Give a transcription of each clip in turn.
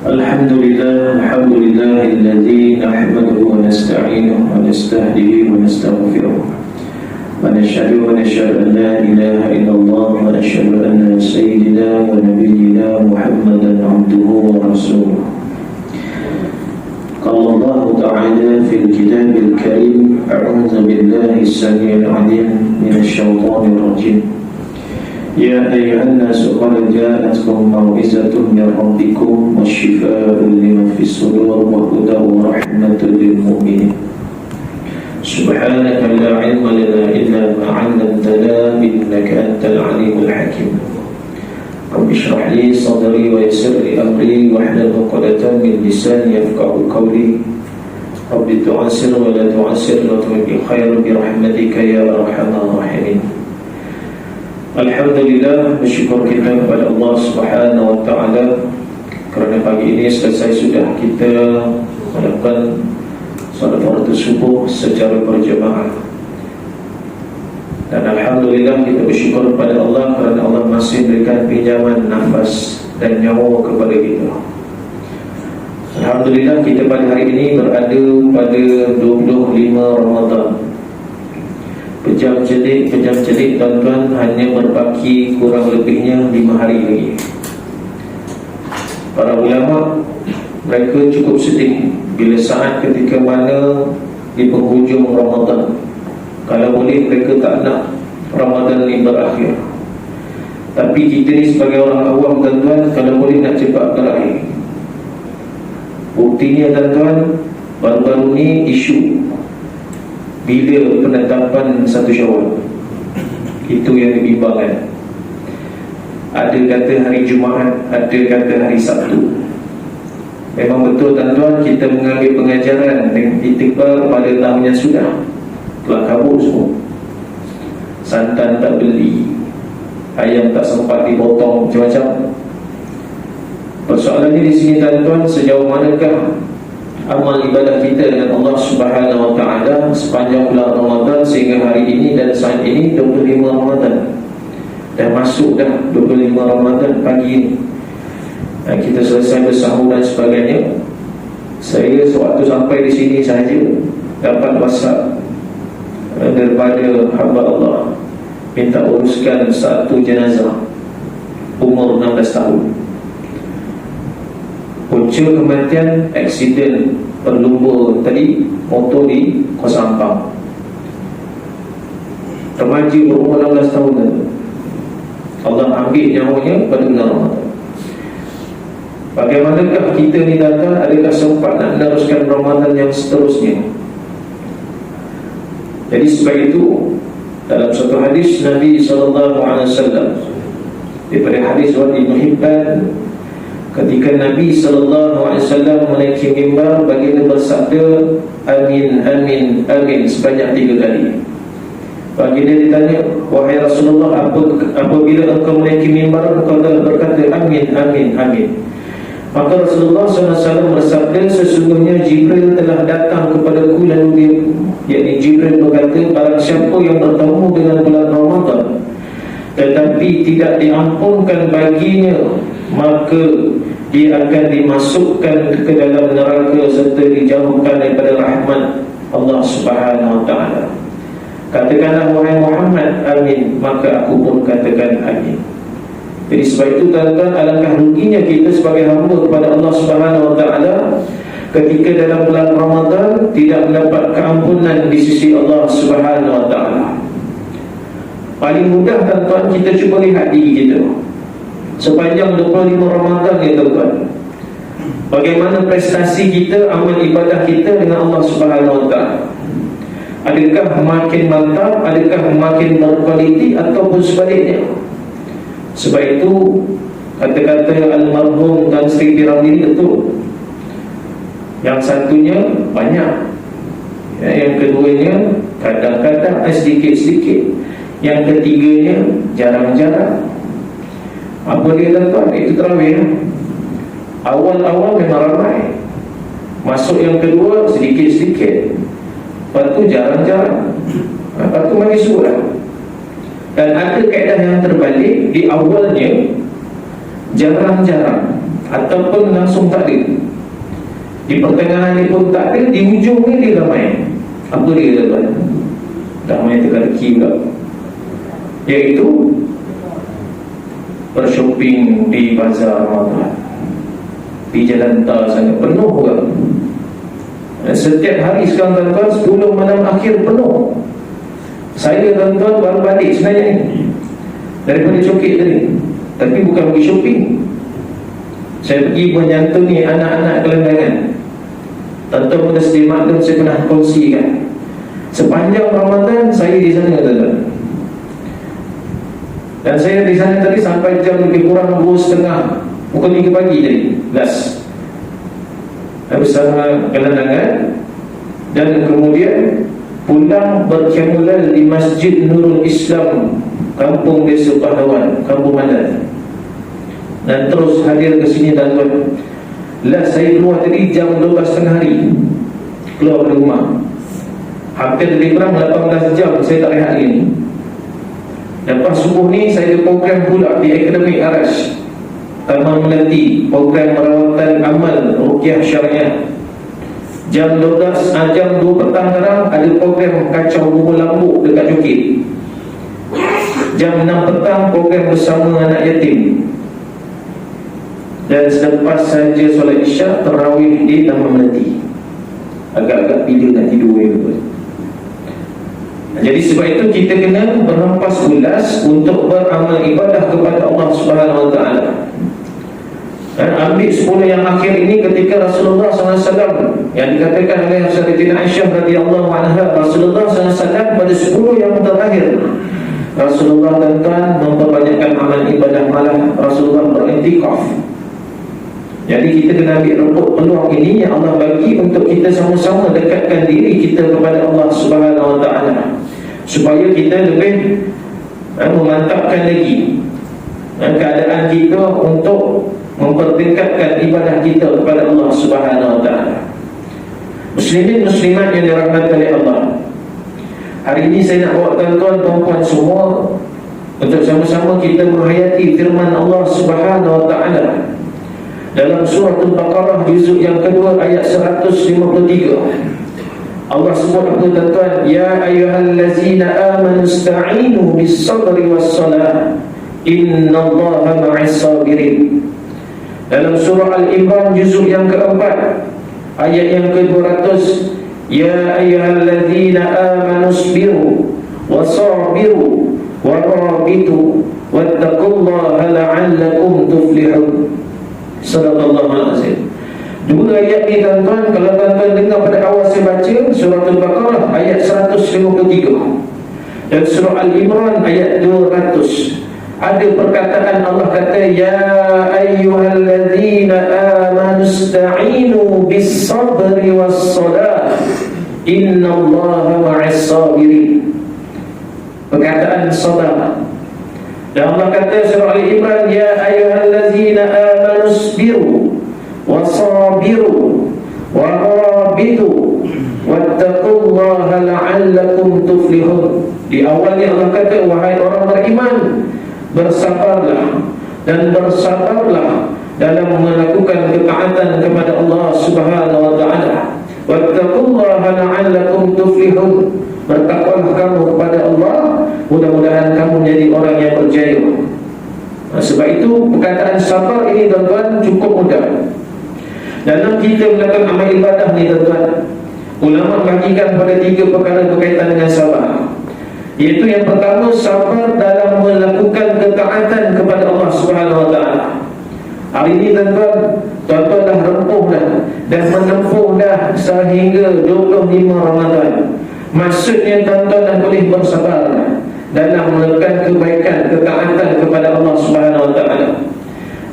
الحمد لله الذي نحمده ونستعينه ونستهديه ونستغفره ونشهد أن لا إله إلا الله ونشهد أن سيدنا ونبينا محمدا عبده ورسوله. قال الله تعالى في الكتاب الكريم: أعوذ بالله السميع العليم من الشيطان الرجيم. يا أيها الناس قد جاءتكم موعظة من ربكم وشفاء لما في الصدور وهدى ورحمة للمؤمنين. سبحانك لا علم لنا إلا ما علمتنا إنك أنت العليم الحكيم. رب اشرح لي صدري ويسر لي أمري واحلل عقدة من لساني يفقهوا قولي. رب تعسر ولا تعسر واتمم بالخير برحمتك يا أرحم الراحمين. Alhamdulillah, bersyukur kita kepada Allah Subhanahu wa Ta'ala kerana pagi ini selesai sudah kita melakukan salat fardu subuh secara berjemaah. Dan Alhamdulillah kita bersyukur kepada Allah kerana Allah masih berikan pinjaman nafas dan nyawa kepada kita. Alhamdulillah kita pada hari ini berada pada 25 Ramadan. Pejam cedik tuan-tuan, hanya berbaki kurang lebihnya 5 hari lagi. Para ulama mereka cukup sedih bila saat ketika mana di penghujung Ramadan, kalau boleh mereka tak nak Ramadan ini berakhir. Tapi kita ni sebagai orang awam tuan-tuan, kalau boleh nak cepat berakhir. Buktinya tuan-tuan, baru-baru ni isu bila penetapan 1 Syawal, itu yang dibimbangkan. Ada kata hari Jumaat, ada kata hari Sabtu. Memang betul tuan-tuan, kita mengambil pengajaran dengan iktikbar pada tahun yang sudah telah kabur semua. Santan tak beli, ayam tak sempat dipotong, macam-macam. Persoalannya di sini tuan-tuan, sejauh manakah amal ibadah kita dengan Allah Subhanahu wa Ta'ala sepanjang bulan Ramadan sehingga hari ini dan saat ini 25 Ramadan. Dah masuk dah 25 Ramadan pagi ini. Dan kita selesai bersahur dan sebagainya. Saya sewaktu sampai di sini sahaja dapat WhatsApp daripada hamba Allah minta uruskan satu jenazah umur 16 tahun. Punca kematian aksiden berlumba tadi, motor di Kuala Ampang. Remaja berumur 16 tahun tadi. Allah ambil nyawanya pada bulan Ramadan. Bagaimanakah kita ni datang, adakah sempat nak meneruskan Ramadan yang seterusnya? Jadi sebab itu dalam satu hadis Nabi SAW, daripada hadis riwayat Ibn Hibban, ketika Nabi SAW menaiki mimbar, baginda bersabda, amin, amin, amin sebanyak 3 kali. Baginda ditanya, wahai Rasulullah, apabila engkau menaiki mimbar, engkau telah berkata amin, amin, amin. Maka Rasulullah SAW bersabda, sesungguhnya Jibril telah datang kepadaku, lalu dia, yakni Jibril berkata, barang siapa yang bertemu dengan bulan Ramadan tetapi tidak diampunkan baginya, maka dia akan dimasukkan ke dalam neraka serta dijauhkan daripada rahmat Allah Subhanahu wa Ta'ala. Katakanlah wahai Muhammad, amin, maka aku pun katakan amin. Jadi sebab itu tuan-tuan, alangkah ruginya kita sebagai hamba kepada Allah Subhanahu wa Ta'ala ketika dalam bulan Ramadan tidak mendapat keampunan di sisi Allah Subhanahu wa Ta'ala. Paling mudah tuan-tuan, kita cuba lihat diri kita sepanjang 25 Ramadan ni tuan-tuan. Bagaimana prestasi kita, amal ibadah kita dengan Allah Subhanahu wa Ta'ala? Adakah makin mantap, adakah makin berkualiti, ataupun sebaliknya? Sebab itu kata-kata almarhum Tan Sri P.Ramlee betul. Yang satunya banyak, yang keduanya kadang-kadang sedikit-sedikit, yang ketiganya jarang-jarang. Apa dia tuan-tuan? Itu tarawih. Awal-awal memang ramai, masuk yang kedua sedikit-sedikit, lepas tu jarang-jarang, lepas tu makin surah. Dan ada kaedah yang terbalik, di awalnya jarang-jarang, ataupun langsung tak ada. Di pertengahan ni pun tak ada, di ujung ni dia ramai. Apa dia tuan? Ramai teka-teki pula, iaitu bershopping di bazar Ramadan. Di jalan tar sangat penuh orang. Setiap hari sekarang tuan-tuan 10 malam akhir penuh. Saya tuan-tuan baru balik sebenarnya ni daripada Cokit tadi, tapi bukan pergi shopping. Saya pergi menyantuni anak-anak kelandangan. Tuan-tuan pun dah sedia maklum, saya pernah kongsikan sepanjang Ramadan saya di sana tuan-tuan. Dan saya di sana tadi sampai jam lebih kurang 2.30, pukul 3 pagi tadi, last bersama kelandangan. Dan kemudian pulang berkiamulal di Masjid Nurul Islam, Kampung Desa Pahlawan, Kampung Mandan. Dan terus hadir ke sini tuan-tuan. Last saya keluar tadi jam 12.30 hari, keluar dari rumah. Hampir lebih kurang 18 jam saya tak rehat lagi ni. Lepas subuh ni saya ada program pula di Akademik Arash Taman Melati, program perawatan amal Ruqyah Syariah. Jam 12, jam 2 petang sekarang ada program kacau bubur lambuk dekat Jokit. Jam 6 petang program bersama anak yatim. Dan selepas saja solat isyak, tarawih di Taman Melati. Agak-agak bila nak tidur ni betul. Jadi sebab itu kita kena berhempas ulas untuk beramal ibadah kepada Allah Subhanahu Wa Taala. Dan ambil 10 yang akhir ini ketika Rasulullah SAW, yang dikatakan oleh Sayyidatina Aisyah radhiyallahu anha, Rasulullah SAW pada 10 yang terakhir Rasulullah tuan-tuan memperbanyakkan amal ibadah malam. Rasulullah beriktikaf. Jadi kita kena ambil rebut peluang ini yang Allah bagi untuk kita sama-sama dekatkan diri kita kepada Allah Subhanahu Wa Taala, supaya kita lebih memantapkan lagi keadaan kita untuk mempertingkatkan ibadah kita kepada Allah Subhanahu Wa Taala. Muslimin muslimat yang dirahmati oleh Allah, hari ini saya nak bawa tuan-tuan puan-puan semua untuk sama-sama kita menghayati firman Allah Subhanahu Wa Taala dalam surah Al-Baqarah juzuk yang kedua ayat 153. Allah sebut apa tuan-tuan? Ya ayyuhallazina amanu ista'inu bis-sabri was-salah innallaha ma'as sabirin. Dalam surah Al-Imran juzuk yang keempat ayat yang ke-200, ya ayyuhallazina amanu isbiru wasabiru warabitu wattaqullaha la'allakum tuflihun. Sallallahu alaihi wasallam. Dua ayat ni tuan-tuan, kalau tuan-tuan dengar pada awal saya baca surah Al-Baqarah ayat 153 dan surah Al-Imran ayat 200, ada perkataan Allah kata ya ayyuhallazina amanu ista'inu bis-sabri was-salah innallaha ma'as sabirin. Perkataan sabar. Dan Allah kata surah Al-Imran ya ayyuhallazina amanu isbiru wasabiru warabitu wattaqullaha la'allakum tuflihun. Di awalnya Allah kata wahai orang beriman, bersabarlah dan bersabarlah dalam melakukan ketaatan kepada Allah Subhanahu Wa Taala. Wattaqullaha la'allakum tuflihun. Bertakwalah kamu kepada Allah, mudah-mudahan kamu menjadi orang yang berjaya. Sebab itu perkataan sabar ini tuan-tuan cukup mudah. Dalam kita melakukan amal ibadah ni tuan-tuan, ulama bagikan pada 3 perkara berkaitan dengan sabar. Iaitu yang pertama, sabar dalam melakukan ketaatan kepada Allah Subhanahu Wa Taala. Hari ini tuan-tuan dah rempuh dah dan menempuh dah sehingga 25 Ramadan. Maksudnya tuan-tuan dah boleh bersabar dalam melakukan kebaikan, ketaatan kepada Allah Subhanahu Wa Taala.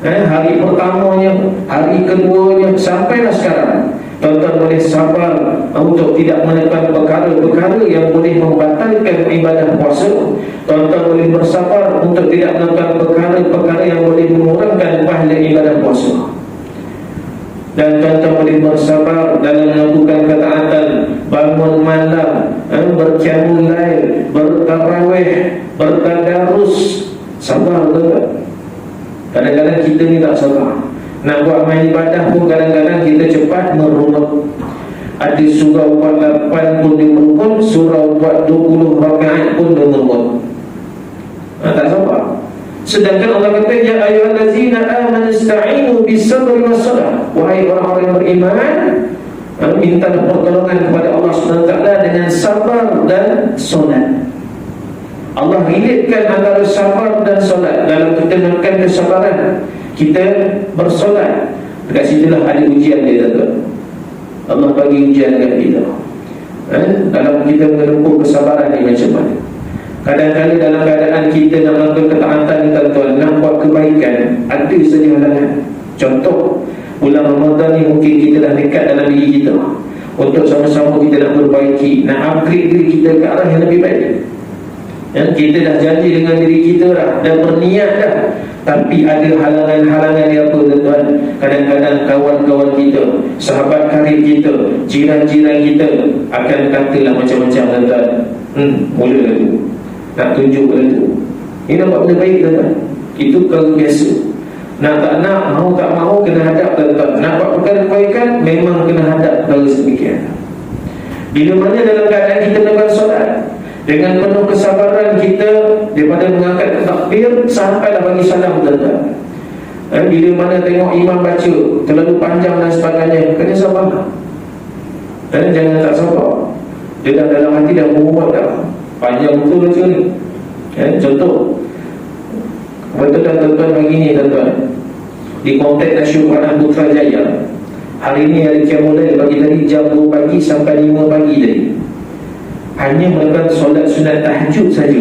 Hari pertamanya, hari keduanya, sampailah sekarang tuan-tuan boleh sabar untuk tidak melakukan perkara-perkara yang boleh membatalkan ibadah puasa. Tuan-tuan boleh bersabar untuk tidak melakukan perkara-perkara yang boleh mengurangkan pahala ibadah puasa. Dan tuan-tuan boleh bersabar dalam melakukan ketaatan, bangun malam, berqiyamul lail, bertarawih, bertadarus. Sabar tuan-tuan. Kadang-kadang kita ni tak sabar. Nak buat amal ibadah pun kadang-kadang kita cepat merunut. Ada surau buat 8 pun dia merunut, surau buat 20 rakaat pun dia merunut. Tak sabar. Sedangkan Allah kata, ya ayyuhallazina amanu ista'inu bis-sabri was-salah. Wahai orang-orang yang beriman, mintalah pertolongan kepada Allah SWT dengan sabar dan solat. Allah relatekan antara sabar dan solat. Dalam kita melakukan kesabaran, kita bersolat. Dekat situlah ada ujian dia, tuan. Allah bagi ujian dekat kita. Dalam kita menempuh kesabaran ni macam mana. Kadang-kadang dalam keadaan kita nak melakukan ketaatan ni, tuan-tuan, nak buat kebaikan, ada saja halangan. Contoh, bulan Ramadan ni mungkin kita dah dekat dalam diri kita untuk sama-sama kita nak perbaiki, nak upgrade diri kita ke arah yang lebih baik. Kita dah janji dengan diri kita dah berniat dah, tapi ada halangan-halangan dia apa, tuan-tuan? Kadang-kadang kawan-kawan kita, sahabat karib kita, jiran-jiran kita akan katalah macam-macam, tuan-tuan. Mula tu nak tunjuk benda tu. Ini nampak benda baik, tuan-tuan. Itu kalau biasa. Nak tak nak, mau tak mau, kena hadap, tuan-tuan. Nak buat perkara kebaikan, memang kena hadap perkara sedemikian. Bila mana dalam keadaan kita melakukan solat dengan penuh kesabaran kita, daripada mengangkat takbir sampailah bagi salam, tuan-tuan. Bila mana tengok imam baca terlalu panjang dan sebagainya, kena sabar. Jangan tak sabar. Dia dah dalam hati dah muat dah, panjang betul baca ni. Contoh, betul dah, tuan-tuan, pagi ni, tuan-tuan, di Kompleks Nasional Putrajaya, hari ni hari mulai bagi tadi jam 2 pagi sampai 5 pagi tadi, hanya melakukan solat sunat tahajud saja.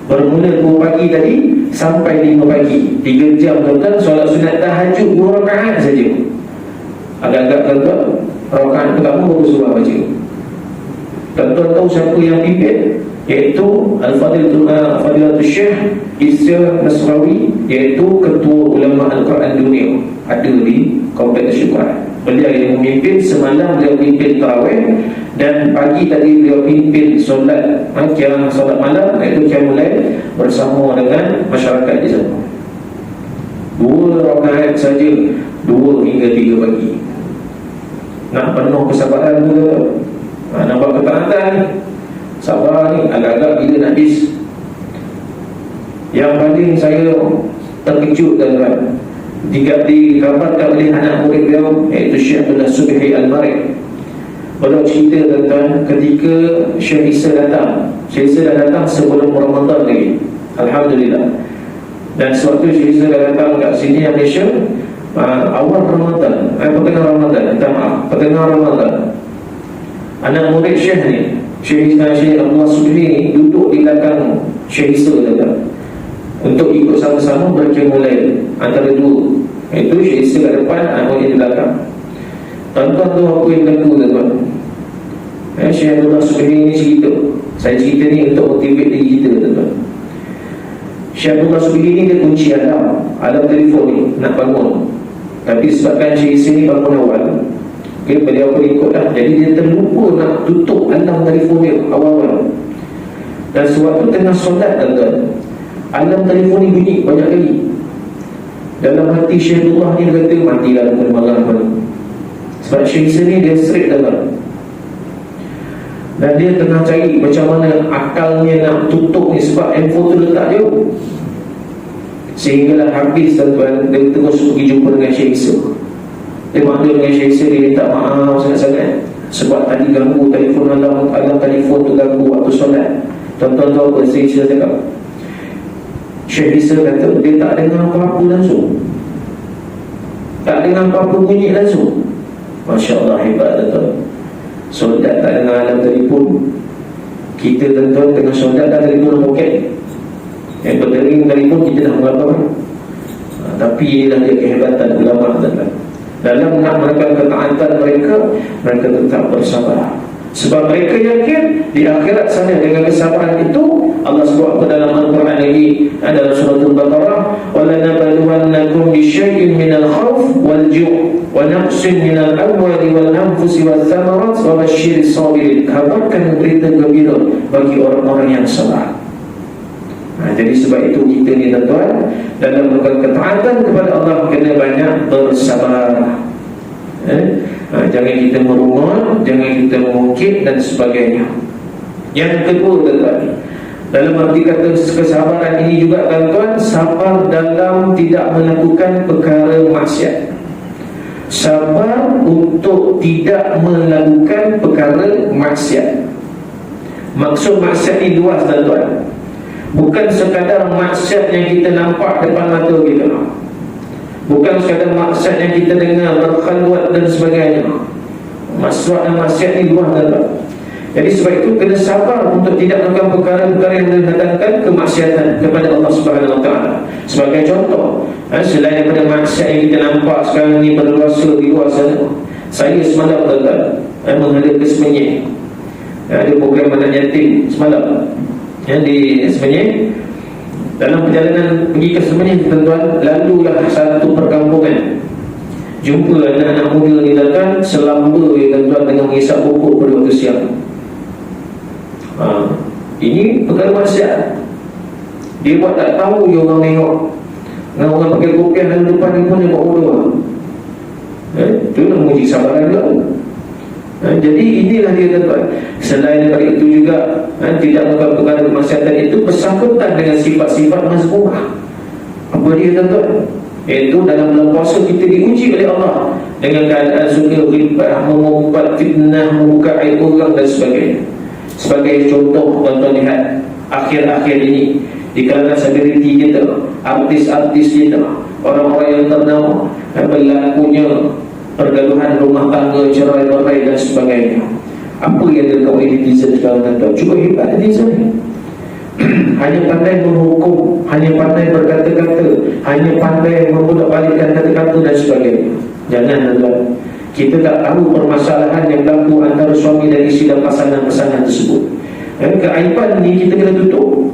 Bermula 2 pagi tadi sampai 5 pagi, 3 jam, tuan-tuan, solat sunat tahajud 2 rakaat saja. Agak-agak, tuan-tuan, rakaat pertama baru surah baca. Tuan-tuan tahu siapa yang pimpin? Iaitu Al-Fadilatul Syekh Isa Nasrawi, iaitu Ketua Ulama Al-Quran Dunia, ada di Kompleks Syukuran. Beliau yang memimpin. Semalam beliau pimpin tarawih, dan pagi tadi beliau pimpin solat solat malam, iaitu qiyamulail bersama dengan masyarakat di sana. 2 rakaat saja, 2 hingga 3 pagi. Nak penuh kesabaran pula. Nampak ketaatan ni, sabar ni, agak-agak bila nak habis. Yang paling saya terkejut, tuan-tuan, dikabarkan oleh anak murid beliau, iaitu Syekh Abdullah Subhi Al-Marik. Beliau cerita, tuan-tuan, ketika Syekh Isa datang, Syekh Isa dah datang sebelum Ramadan lagi, alhamdulillah. Dan sewaktu Syekh Isa dah datang kat sini Malaysia, awal Ramadan, pertengahan Ramadan, pertengahan Ramadan, anak murid Syekh ni, Syekh Abdullah Subhi ni, duduk di belakang Syekh Isa, tuan-tuan, untuk ikut sama-sama berqiyamulail antara dua. Itu Syekh Isa kat depan, anak murid di belakang. Tuan-tuan tahu apa yang berlaku, tuan-tuan? Syekh Abdullah Subhi ni cerita. Saya cerita ni untuk motivate diri kita, tuan-tuan. Syekh Abdullah Subhi ni dia kunci alam telefon ni nak bangun. Tapi sebabkan Syekh Isa ni bangun awal, beliau pun ikutlah, jadi dia terlupa nak tutup alam telefon dia awal-awal. Dan sewaktu tengah solat, tuan-tuan, alam telefon ni bunyi banyak kali. Dalam hati Syekh Abdullah ni, dia kata, matilah dengan malam ni. Sebab Syekh Isa ni dia straight, tuan-tuan, dan dia tengah cari macam mana akalnya nak tutup ni, sebab handphone tu letak jauh. Sehinggalah habis, tuan-tuan, dia terus pergi jumpa dengan Syekh Isa. Dia maklum dengan Syekh Isa, dia minta maaf sangat-sangat sebab tadi ganggu telefon, alam telefon tu ganggu waktu solat. Tuan-tuan tahu apa Syekh Isa cakap? Syekh Isa kata dia tak dengar apa-apa langsung, tak dengar apa-apa bunyi langsung. Masya Allah, hebat, tuan-tuan. Solat tak dengar alam telefon. Kita, tuan-tuan, tengah solat dah telefon poket, berdering telefon kita dah melapar. Tapi inilah dia kehebatan ulama, tuan-tuan. Dalam nak melakukan ketaatan mereka tetap bersabar. Sebab mereka yakin di akhirat sana dengan kesabaran itu, Allah sebut dalam Al-Quran lagi, dalam surah Al-Baqarah, وَلَنَبَلُوَنَّكُمْ بِشَيْءٍ مِنَ الْخَوْفِ وَالْجُوعِ وَنَقْصٍ مِنَ الْأَمْوَالِ وَالْأَنْفُسِ وَالثَّمَرَاتِ وَبَشِّرِ الصَّابِرِينَ. Kabarkan berita gembira bagi orang-orang yang sabar. Jadi sebab itu kita ni tuan-tuan, dalam melakukan ketaatan kepada Allah kena banyak bersabar. Jangan kita merungut, jangan kita mengungkit dan sebagainya. Yang kedua tuan-tuan, dalam arti kata kesabaran ini juga tuan-tuan, sabar dalam tidak melakukan perkara maksiat. Sabar untuk tidak melakukan perkara maksiat. Maksud maksiat ini luas tuan-tuan. Bukan sekadar maksiat yang kita nampak depan mata kita, bukan sekadar maksiat yang kita dengar berkhalwat dan sebagainya. Maksiat ini luas tuan-tuan. Jadi sebab itu kena sabar untuk tidak melakukan perkara-perkara yang mendatangkan kemaksiatan kepada Allah Subhanahu Wa Taala. Sebagai contoh, selain daripada maksiat yang kita nampak sekarang ni berluasa di luar sana, saya semalam tuan-tuan menghadap ke Semenyih. Ada program anak yatim semalam di Semenyih. Dalam perjalanan pergi ke Semenyih tuan-tuan, lalulah satu perkampungan, jumpa anak-anak muda ni datang selamba ya tuan-tuan dengan mengisap pokok pada waktu siang. Ini perkara maksiat. Dia buat tak tahu dia orang tengok. Dengan orang pakai kopiah dalam depan ni pun dia buat bodoh. Itu nak menguji sabaran juga. Jadi inilah dia tuan-tuan. Selain daripada itu juga tidak melakukan perkara kemaksiatan itu bersangkutan dengan sifat-sifat mazmumah. Apa dia tuan-tuan? Iaitu dalam bulan puasa kita diuji oleh Allah dengan keadaan suka ghibah, mengumpat, fitnah, membuka aib orang dan sebagainya. Sebagai contoh tuan-tuan lihat akhir-akhir ini di kalangan selebriti kita, artis-artis kita, orang-orang yang ternama berlakunya pergaduhan rumah tangga, cerai-berai dan sebagainya. Apa yang dilakukan oleh netizen sekarang tuan-tuan? Cuba hebat netizen ni. Hanya pandai menghukum, hanya pandai berkata-kata, hanya pandai membolak-balikkan kata-kata dan sebagainya. Jangan tuan-tuan, kita tak tahu permasalahan yang berlaku antara suami dan isteri dan pasangan-pasangan tersebut. Keaiban ni kita kena tutup,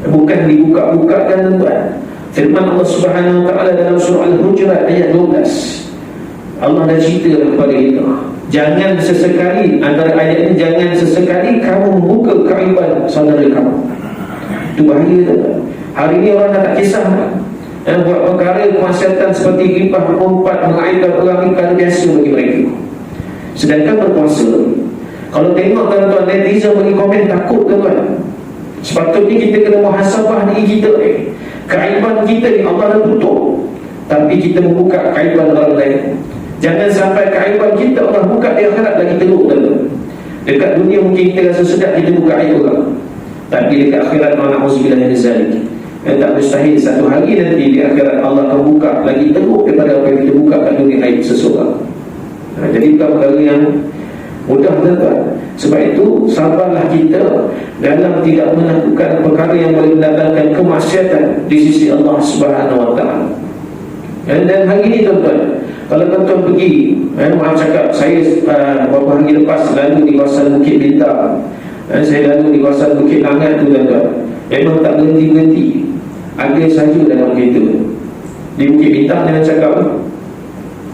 bukan dibuka-bukakan tuan-tuan. Firman Allah Subhanahu Wa Taala dalam surah Al-Hujurat ayat 12, Allah dah cerita kepada kita, jangan sesekali, antara ayat ini, jangan sesekali kamu membuka keaiban saudara kamu. Itu bahaya tuan-tuan. Hari ini orang dah tak kisah buat perkara kemaksiatan seperti ghibah, mengumpat, mengaibkan orang ini perkara biasa bagi mereka. Sedangkan berpuasa, kalau tengok tuan-tuan netizen bagi komen takut tuan-tuan. Sepatutnya kita kena muhasabah diri kita ni. Keaiban kita ni Allah dah tutup, tapi kita membuka keaiban orang lain. Jangan sampai keaiban kita Allah buka di akhirat lagi teruk tuan-tuan. Dekat dunia mungkin kita rasa sedap kita buka aib orang, tapi dekat akhirat na'udzubillah min zalik. Tak mustahil satu hari nanti di akhirat Allah akan buka lagi teruk daripada apa yang kita buka kat dunia aib seseorang. Jadi bukan perkara yang mudah tuan-tuan. Sebab itu sabarlah kita dalam tidak melakukan perkara yang boleh mendatangkan kemaksiatan di sisi Allah Subhanahu Wa Taala. Dan hari ini tuan-tuan, kalau tuan-tuan pergi, maaf cakap, saya beberapa hari lepas lalu di kawasan Bukit Bintang, saya lalu di kawasan Bukit Langat tu tuan-tuan, memang tak berhenti-berhenti. Ada saja dalam kereta di Bukit Bintang. Jangan cakap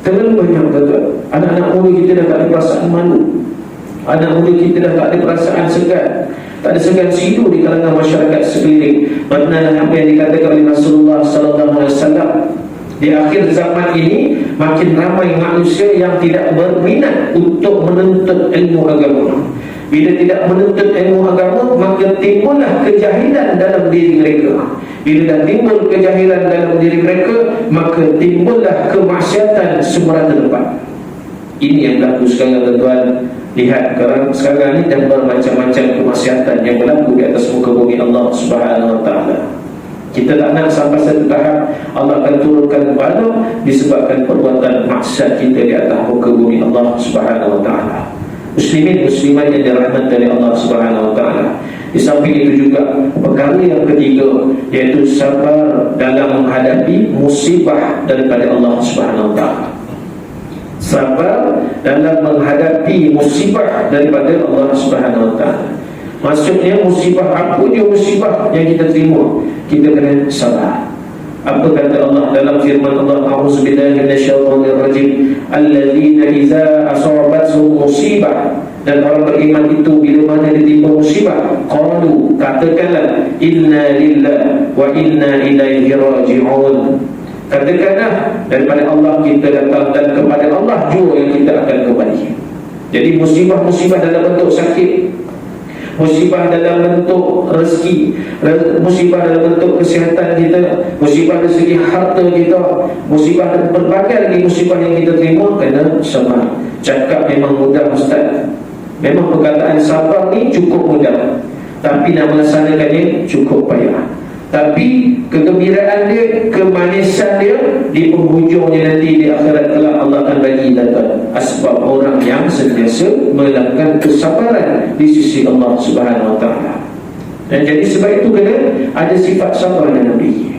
terlalu banyak tuan-tuan. Anak-anak muda kita dah tak ada perasaan malu. Anak muda kita dah tak ada perasaan segan, tak ada segan sidu di kalangan masyarakat sekeliling. Maknanya apa yang dikatakan oleh Rasulullah SAW, di akhir zaman ini makin ramai manusia yang tidak berminat untuk menuntut ilmu agama. Bila tidak menuntut ilmu agama, maka timbullah kejahilan dalam diri mereka. Bila dah timbul kejahilan dalam diri mereka, maka timbullah kemaksiatan semerata tempat. Ini yang berlaku sekarang tuan-tuan. Lihat sekarang ini dan bermacam-macam kemaksiatan yang berlaku di atas muka bumi Allah Subhanahu Wa Taala. Kita tak nak sampai satu tahap Allah akan turunkan bala disebabkan perbuatan maksiat kita di atas muka bumi Allah Subhanahu Wa Taala. Muslimin muslimat yang dirahmati oleh Allah Subhanahu Wa Taala. Di samping itu juga perkara yang ketiga, iaitu sabar dalam menghadapi musibah daripada Allah Subhanahu Wa Taala. Sabar dalam menghadapi musibah daripada Allah Subhanahu Wa Taala. Maksudnya musibah apa dia musibah yang kita terima, kita kena sabar. Apa kata Allah dalam firman Allah, a'udzubillahi minasyaitonir rajim, alladzina idza asabatuhum musibah Dan orang beriman itu bila mana ditimpa musibah, qalu, katakanlah, inna lillahi wa inna ilaihi raji'un. Katakanlah, daripada Allah kita datang dan kepada Allah jua yang kita akan kembali. Jadi musibah-musibah dalam bentuk sakit, musibah dalam bentuk rezeki, musibah dalam bentuk kesihatan kita, musibah dari segi harta kita, musibah dan berbagai lagi musibah yang kita terima, kena sabar. Cakap memang mudah Ustaz, memang perkataan sabar ni cukup mudah, tapi nak melaksanakannya cukup payah. Tapi kegembiraan dia, kemanisan dia, di penghujungnya nanti di akhirat kelak Allah akan bagi data asbab orang yang sentiasa melakukan kesabaran di sisi Allah Subhanahu Wa Taala. Dan jadi sebab itu kena ada sifat sabar dan Nabi.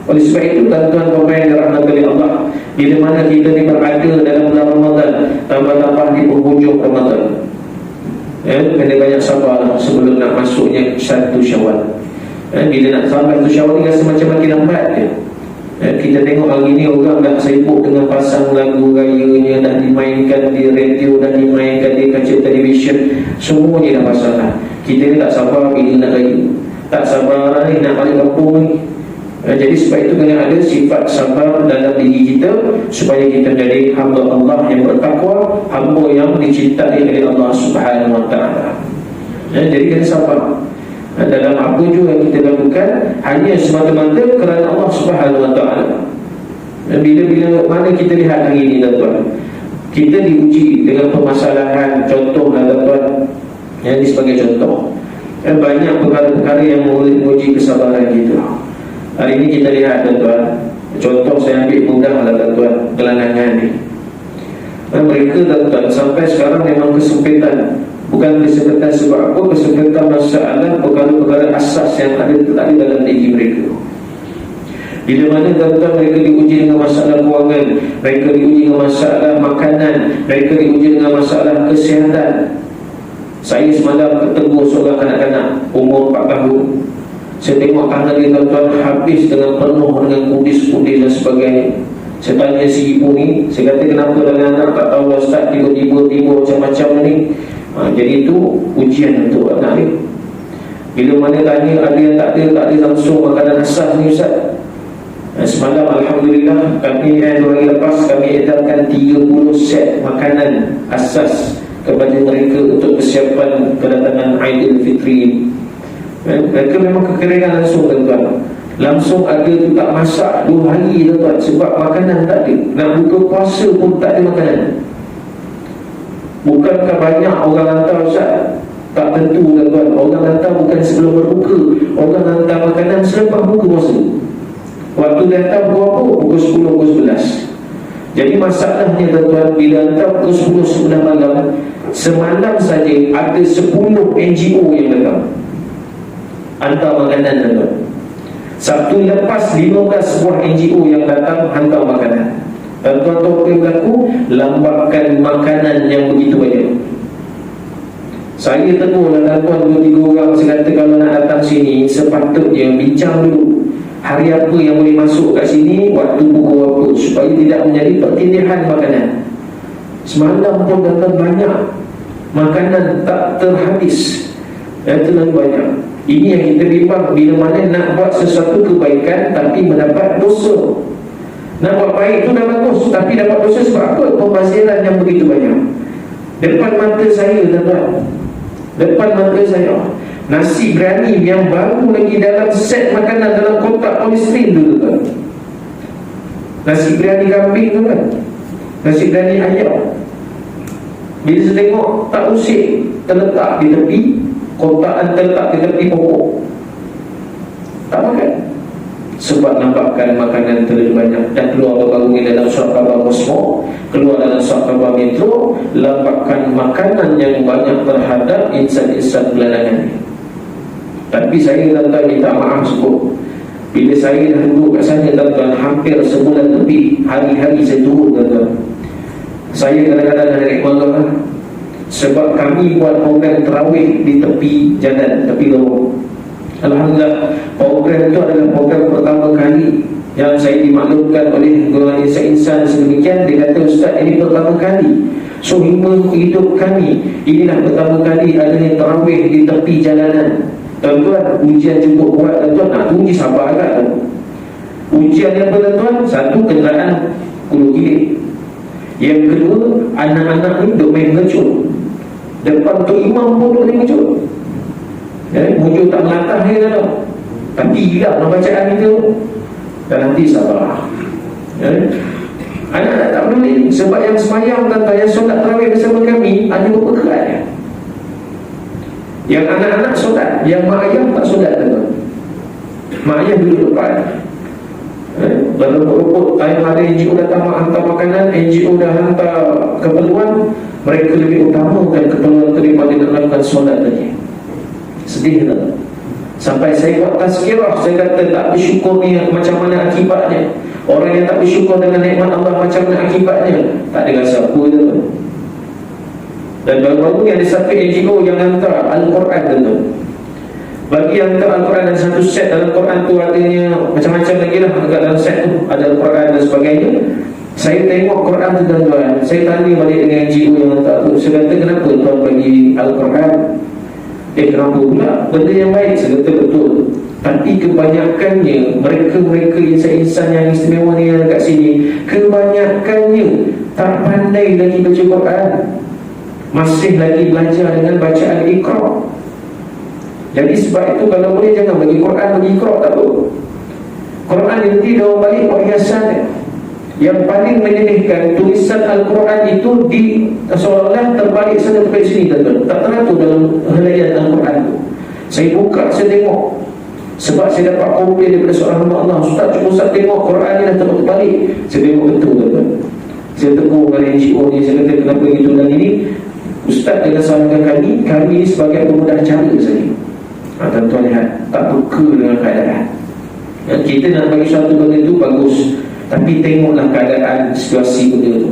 Oleh sebab itu tuan-tuan dan puan yang dirahmati oleh Allah, bila mana kita ni berada dalam bulan Ramadan, tambah-tambah di penghujung Ramadan, kena banyak sabar sebelum nak masuknya 1 Syawal. Bila nak sampai 1 Syawal ni rasa macam makin lambat je. Kita tengok hari ni orang dah sibuk dengan pasang lagu rayanya, dah dimainkan di radio, dah dimainkan di kaca televisyen, semuanya dah pasang dah. Kita ni tak sabar bila nak raya, tak sabar ni nak balik kampung ni. Jadi sebab itu kena ada sifat sabar dalam diri kita, supaya kita menjadi hamba Allah yang bertakwa, hamba yang dicintai oleh Allah Subhanahu Wa Taala. Jadi kena sabar dalam apa juga yang kita lakukan, hanya semata-mata kerana Allah Subhanahu Wa Taala. Bila mana kita lihat hari ini tuan-tuan, kita diuji dengan permasalahan. Contohlah tuan-tuan, yang ini sebagai contoh, banyak perkara-perkara yang menguji kesabaran kita. Hari ini kita lihat tuan-tuan, contoh saya ambil mudahlah tuan-tuan, gelandangan ni. Mereka tuan-tuan sampai sekarang memang kesempitan. Bukan kesempitan sebab apa, kesempitan masalah perkara-perkara asas yang ada dalam diri mereka. Bila mana tuan-tuan mereka diuji dengan masalah kewangan, mereka diuji dengan masalah makanan, mereka diuji dengan masalah kesihatan. Saya semalam ketemu seorang kanak-kanak umur 4 tahun. Saya tengok tangan dia tuan-tuan habis dengan penuh dengan kudis-kudis dan sebagainya. Saya tanya si ibu ni, saya kata kenapa dengan anak tak tahu Ustaz, tiba-tiba macam-macam ni. Jadi itu ujian untuk anak ni. Bila mana tanya ada yang tak ada langsung makanan asas ni Ustaz. Semalam Alhamdulillah kami 2 hari lepas kami edarkan 30 set makanan asas kepada mereka untuk persiapan kedatangan Aidilfitri. Mereka memang kekeringan langsung tuan-tuan. Langsung ada tu tak masak 2 hari tuan-tuan, sebab makanan tak ada. Nak buka puasa pun tak ada makanan. Bukankah banyak orang hantar Ustaz? Tak tentu tuan-tuan. Orang hantar bukan sebelum berbuka, orang hantar makanan selepas buka puasa. Waktu dia hantar pukul apa? Pukul 10, pukul 11. Jadi masalahnya tuan-tuan, bila hantar pukul 10, 11 malam, semalam saja ada 10 NGO yang datang hantar makanan tuan-tuan. Sabtu lepas 15 buah NGO yang datang hantar makanan. Dan tuan-tuan apa yang berlaku? Lambakan makanan yang begitu banyak. Saya tegur tuan-tuan 2-3 orang. Saya kata kalau nak datang sini, sepatutnya bincang dulu hari apa yang boleh masuk kat sini, waktu pukul apa, supaya tidak menjadi pertindihan makanan. Semalam pun datang banyak makanan tak terhabis, dan terlalu banyak. Ini yang kita bimbang bila mana nak buat sesuatu kebaikan tapi mendapat dosa. Nak buat baik tu dah bagus, tapi dapat dosa sebab apa? Pembaziran yang begitu banyak. Depan mata saya tuan-tuan, depan mata saya, nasi biryani yang baru lagi dalam set makanan dalam kotak polistrin dulu tuan. Nasi biryani kambing tu kan, nasi biryani ayam. Bila saya tengok tak usik, terletak di tepi kotak, terletak di tepi pokok, tak makan. Sebab nampakkan makanan terlalu banyak. Dan keluar baru ni dalam surat khabar Cosmo, keluar dalam surat khabar Metro, nampakkan makanan yang banyak terhadap insan-insan gelandangan. Tapi saya tuan-tuan minta maaf sebut, bila saya dah duduk kat sana tuan-tuan hampir sebulan lebih, hari-hari saya turun tuan-tuan. Saya kadang-kadang dah naik motor sebab kami buat program terawih di tepi jalan, tepi lorong. Alhamdulillah, program itu adalah program pertama kali yang saya dimaklumkan oleh golongan insan-insan sedemikian. Dia kata, Ustaz, ini pertama kali sehingga hidup kami inilah pertama kali adanya tarawih di tepi jalanan. Tuan-tuan, ujian cukup buat tuan-tuan. Nak uji sabar agak tu. Ujian yang tuan-tuan, satu kenderaan 10 kili. Yang kedua, anak-anak ni duk main ngecut. Depan tu imam pun duk main ngecut. Mujur tak melatah dia tau. Tapi gila nak bacaan itu. Dan nanti sabar. Anak-anak tak boleh. Sebab yang semayang tuan-tuan, yang solat tarawih bersama kami, ada beberapa kerat. Yang anak-anak solat, yang mak ayah tak solat tuan-tuan. Mak ayah duduk depan. Berapa-apa time ada NGO datang hantar makanan, NGO dah hantar keperluan, mereka lebih utamakan keperluan daripada nak lakukan solat tadi. Sedih tak? Sampai saya buat tazkirah, saya kata tak bersyukur ni macam mana akibatnya. Orang yang tak bersyukur dengan nikmat Allah macam mana akibatnya. Tak ada rasa apa tu. Dan baru-baru ni ada satu NGO yang hantar Al-Quran tu. Bagi yang hantar Al-Quran dan satu set dalam Quran tu adanya macam-macam lagi lah dekat dalam set tu. Ada Al-Quran dan sebagainya. Saya tengok Quran tu tuan-tuan, saya tanya balik dengan NGO yang hantar tu. Saya kata, kenapa tuan bagi Al-Quran? Kenapa pula? Benda yang baik. Saya kata betul. Tapi kebanyakannya mereka-mereka insan-insan yang istimewa ni yang dekat sini, kebanyakannya tak pandai lagi baca Quran. Masih lagi belajar dengan bacaan Iqra. Jadi sebab itu kalau boleh jangan bagi Quran, bagi Iqra tak apa. Quran nanti dalam balik perhiasan. Yang paling menyedihkan, tulisan Al-Quran itu seolah-olah terbalik sana terbalik sini tuan-tuan. Tak teratur dalam helaian Al-Quran itu. Saya buka, saya tengok. Sebab saya dapat komplain daripada seorang hamba Allah, Ustaz, cuba Ustaz tengok Quran ni dah terbalik. Saya tengok betul tuan-tuan. Saya tegur dengan NGO ni, saya kata kenapa gitu dan ini. Ustaz jangan salahkan kami ni sebagai pemudah cara saja. Tuan-tuan lihat, tak peka dengan keadaan. Kita nak bagi satu benda itu bagus, tapi tengoklah keadaan situasi benda itu.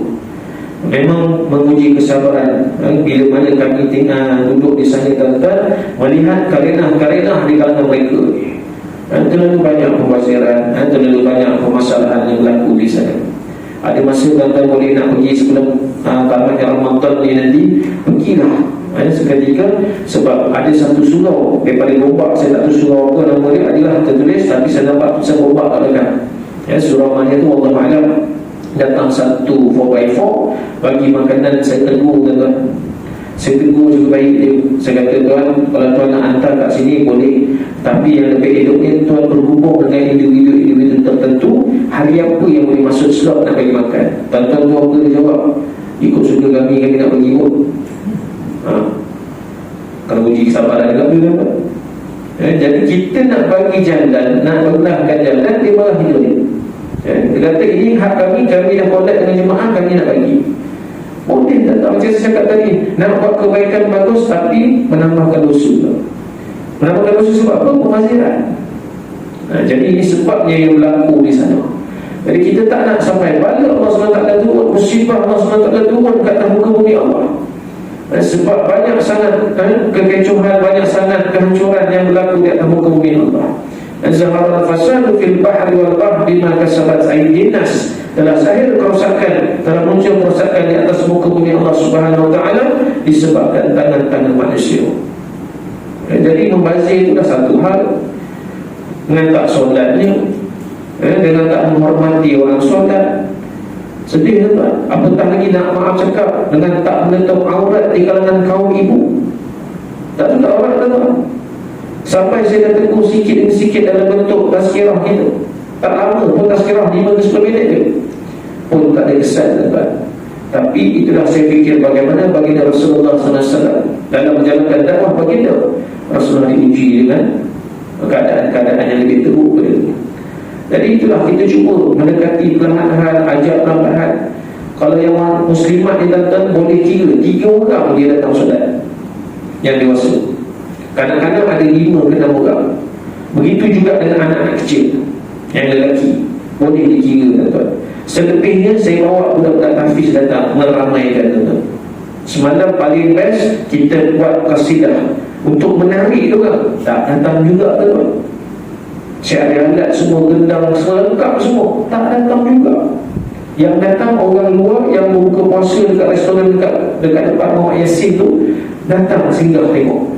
Memang menguji kesabaran. Bila mana kami tinggal duduk di sana tuan-tuan, melihat karenah-karenah di kalangan mereka. Terlalu banyak pembaziran, terlalu banyak permasalahan yang berlaku di sana. Ada masa tuan-tuan boleh nak pergi sebelum tamat Ramadan ni nanti, pergilah seketika. Sebab ada satu surau daripada Gombak, saya tak tahu surau apa nama dia, adalah tertulis, tapi saya nampak tulisan Gombak tak dekat. Surau mana tu Allah Alam. Datang satu 4x4 bagi makanan. Saya tegur tuan-tuan, saya tegur juga baik dia. Saya kata, tuan, kalau tuan nak hantar kat sini boleh, tapi yang lebih eloknya tuan berhubung dengan individu tertentu. Hari apa yang boleh masuk slot nak bagi makan. Tuan-tuan tu apa dia jawab? Ikut suka kami nak bagi ikut. Kalau uji kesabaran juga boleh dapat. Jadi kita nak bagi jalan, nak benarkan jalan, dia malah hidup dia. Dia kata ini hak kami dah kontak dengan jemaah, kami nak bagi. Boleh tak? Macam saya cakap tadi, nak buat kebaikan bagus tapi menambahkan dosa. Menambahkan dosa sebab apa? Pemaziran. Jadi ini sebabnya yang berlaku di sana. Jadi kita tak nak sampai bala Allah SWT turun, musibah Allah SWT turun kat atas muka bumi Allah. Sebab banyak sangat kekecohan, banyak sangat kehancuran yang berlaku di atas muka bumi Allah. Zaharal fasadu fil bahri wal bahri bima kasabat aydin nas. Telah zahir kerosakan, telah muncul kerosakan di atas muka bumi Allah Subhanahu wa taala disebabkan tangan-tangan manusia. Jadi membazir itu dah satu hal. Dengan tak solatnya, dengan tak menghormati orang solat, sedih tuan. Apatah lagi nak maaf cakap, dengan tak menutup aurat di kalangan kaum ibu. Tak tutup aurat tuan. Sampai saya dah tegur sikit demi sikit dalam bentuk tazkirah kita. Tak lama pun tazkirah 5-10 minit je pun tak ada kesan tuan. Tapi itulah saya fikir bagaimana baginda Rasulullah SAW dalam menjalankan dakwah baginda. Rasulullah diuji dengan keadaan-keadaan yang lebih teruk pada itu. Jadi itulah kita cuba mendekati perlahan-lahan, ajak perlahan-lahan. Kalau yang muslimat dia datang boleh 3 orang dia datang solat yang dewasa. Kadang-kadang ada 5 ke 6 orang. Begitu juga dengan anak-anak kecil yang lelaki, boleh dikira tuan-tuan. Selebihnya saya bawa budak-budak tahfiz datang meramaikan tuan-tuan. Semalam paling best kita buat qasidah untuk menarik orang. Tak datang juga tuan-tuan. Saya ada alat semua, gendang semua lengkap semua, tak datang juga. Yang datang orang luar yang buka puasa dekat restoran dekat depan Muhammad Yasin tu, datang singgah tengok.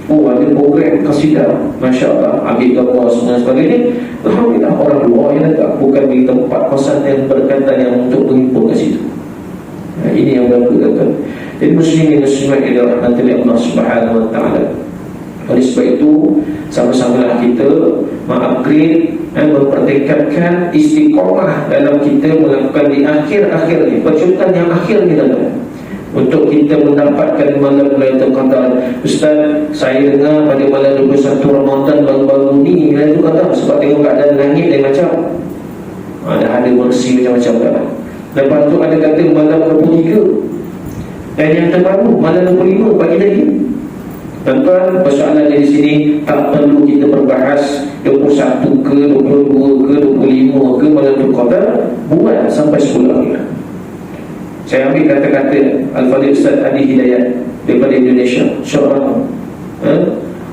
Oh, ada program kasidah, Masya Allah, ambil gambar semua dan sebagainya. Alhamdulillah, orang luar yang datang, bukan di tempat kosan yang berkaitan yang untuk mengimpun kat situ. Ini yang berlaku kata. Jadi muslimin muslimat yang dirahmati oleh Allah Subhanahu wa taala. Oleh sebab itu, sama-samalah kita mengupgrade dan mempertekadkan istiqamah dalam kita melakukan di akhir-akhir ni, penciptaan yang akhir ni dalam untuk kita mendapatkan malam Lailatul Qadar. Ustaz, saya dengar pada malam 21 Ramadan baru-baru ni Lailatul Qadar, sebab tengok keadaan langit dia macam ada bersih macam-macam dah. Lepas tu ada kata malam 23, dan yang terbaru malam 25 pagi tadi. Tuan-tuan, persoalannya di sini tak perlu kita berbahas 21 ke, 22 ke, 25 ke Lailatul Qadar, buat sampai 10 hari. Saya ambil kata-kata Al-Fadhil Ustaz Adi Hidayat daripada Indonesia, seorang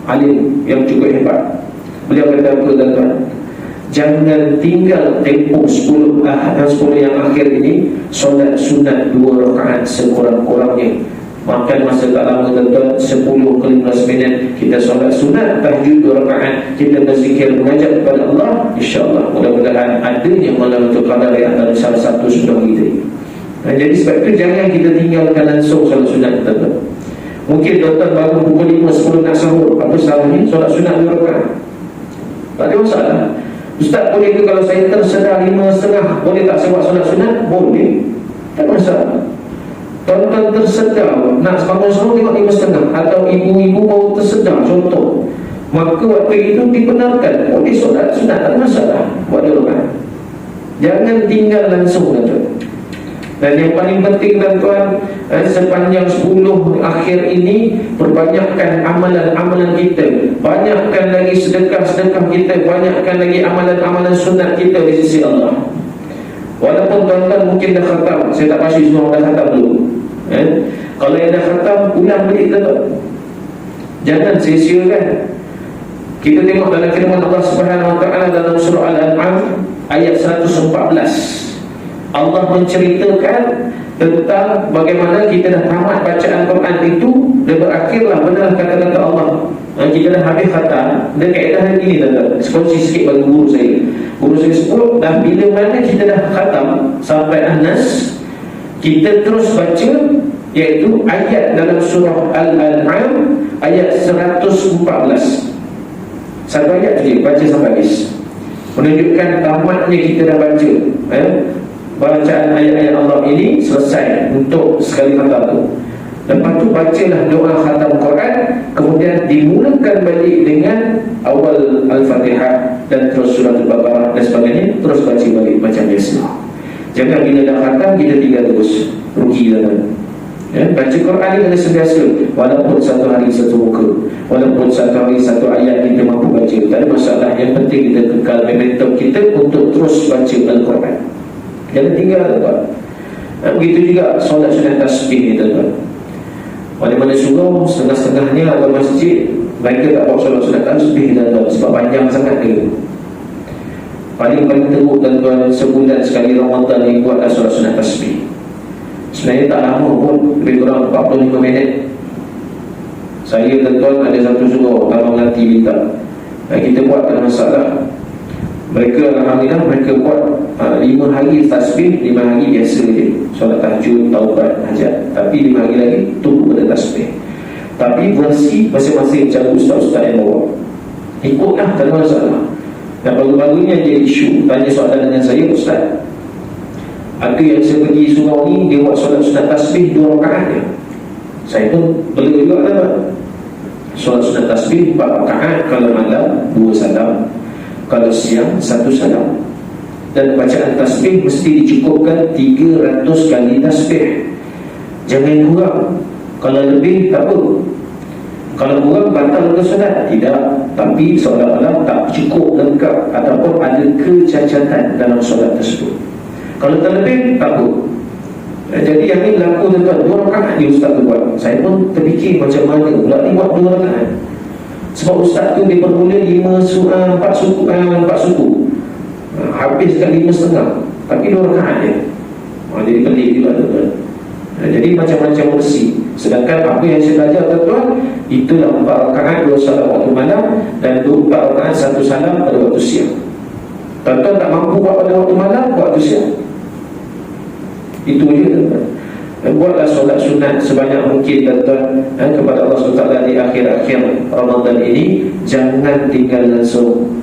alim yang cukup hebat. Beliau kata apa, tuan-tuan? Jangan tinggal tempoh 10 yang akhir ini solat sunat 2 rakaat sekurang-kurangnya. Makan masa tak lama, tuan-tuan, 10 ke 15 minit kita solat sunat tahajud 2 rakaat, kita berzikir menajat kepada Allah. InsyaAllah mudah-mudahan adanya malam Lailatul Qadar yang antara salah satu 10 hari tadi. Jadi sebab itu jangan kita tinggalkan langsung solat sunat, tuan-tuan. Mungkin tuan-tuan baru pukul 5, 10 nak sahur, apa salahnya solat sunat 2 rakaat? Tak ada masalah. Ustaz, boleh ke kalau saya tersedar 5.30, boleh tak saya buat solat sunat? Boleh, tak masalah. Tuan-tuan tersedar nak bangun sahur tengok 5.30, atau ibu-ibu baru tersedar contoh, maka waktu itu dibenarkan, boleh solat sunat, tak ada masalah, buat dulu kan. Jangan tinggal langsung, tuan-tuan. Dan yang paling penting, tuan-tuan, sepanjang 10 akhir ini, perbanyakkan amalan-amalan kita, banyakkan lagi sedekah-sedekah kita, banyakkan lagi amalan-amalan sunat kita di sisi Allah. Walaupun tuan-tuan mungkin dah khatam, saya tak pasti semua dah khatam dulu. Kalau yang dah khatam, ulang balik, tuan-tuan. Jangan sia-siakan. Kita tengok dalam firman Allah Subhanahu wa taala dalam surah Al-An'am ayat 114. Allah menceritakan tentang bagaimana kita dah tamat bacaan Quran itu, dan berakhirlah benar kata-kata Allah. Kita dah habis khatam. Dan kaedah ini, tuan-tuan, sekongsi sikit bagi guru saya. Guru saya sebut, dah bila mana kita dah khatam sampai An-Nas, kita terus baca, iaitu ayat dalam surah Al-An'am ayat 114. Satu ayat saja, baca sampai habis, menunjukkan tamatnya kita dah baca bacaan ayat-ayat Allah ini selesai untuk sekali khatam tu. Lepas tu bacalah doa khatam Quran, kemudian dimulakan balik dengan awal Al-Fatihah dan terus surah Al-Baqarah dan sebagainya, terus baca balik macam biasa. Jangan bila dah khatam kita tinggal terus, rugi lah. Baca Quran ni kena sentiasa, walaupun satu hari satu muka, walaupun satu hari satu ayat kita mampu baca, tak ada masalah. Yang penting kita kekal momentum kita untuk terus baca Al-Quran. Jangan tinggal, tuan-tuan. Begitu juga solat sunat tasbih ni, tuan-tuan. Mana-mana surau setengah-setengahnya atau masjid, mereka tak buat solat sunat tasbih, tuan-tuan, sebab panjang sangat dia. Paling teruk, tuan-tuan, sebulan sekali Ramadan ni buatlah solat sunat tasbih. Sebenarnya tak lama pun, lebih kurang 45 minit. Saya, tuan-tuan, ada satu surau Taman Melati Bintang, kita buat, tak ada masalah. Mereka, alhamdulillah, mereka buat 5 hari tasbih, 5 hari biasa je, solat tahajud, taubat, hajat. Tapi 5 hari lagi tunggu pada tasbih. Tapi versi masing-masing macam ustaz-ustaz yang bawa, ikutlah, tak ada masalah. Dan baru-barunya dia isu, tanya soalan dengan saya, ustaz, ada yang saya pergi surau ni, dia buat solat sunat tasbih 2 rakaat je. Saya pun bela juga, kan? Solat sunat tasbih 4 rakaat, kalau malam 2 salam, kalau siang 1 salam. Dan bacaan tasbih mesti dicukupkan 300 kali tasbih. Jangan kurang. Kalau lebih tak apa. Kalau kurang batal ke solat? Tidak. Tapi seolah-olah tak cukup lengkap, ataupun ada kecacatan dalam solat tersebut. Kalau terlebih, tak apa. Jadi yang ni berlaku, tuan-tuan, 2 rakaat dia ustaz tu buat. Saya pun terfikir macam mana pula ni buat 2 rakaat. Sebab ustaz tu dia bermula 4 suku, habis kat 5.5, tapi 2 rakaat je. Jadi pelik juga tuan-tuan. Jadi macam-macam versi. Sedangkan apa yang saya belajar tuan-tuan, itulah 4 rakaat 2 salam waktu malam, dan 4 rakaat 1 salam pada waktu siang. Tuan-tuan tak mampu buat pada waktu malam, buat waktu siang. Itu je tuan-tuan. Buatlah solat sunat sebanyak mungkin tuan-tuan kepada Allah SWT di akhir-akhir Ramadan ini. Jangan tinggal langsung.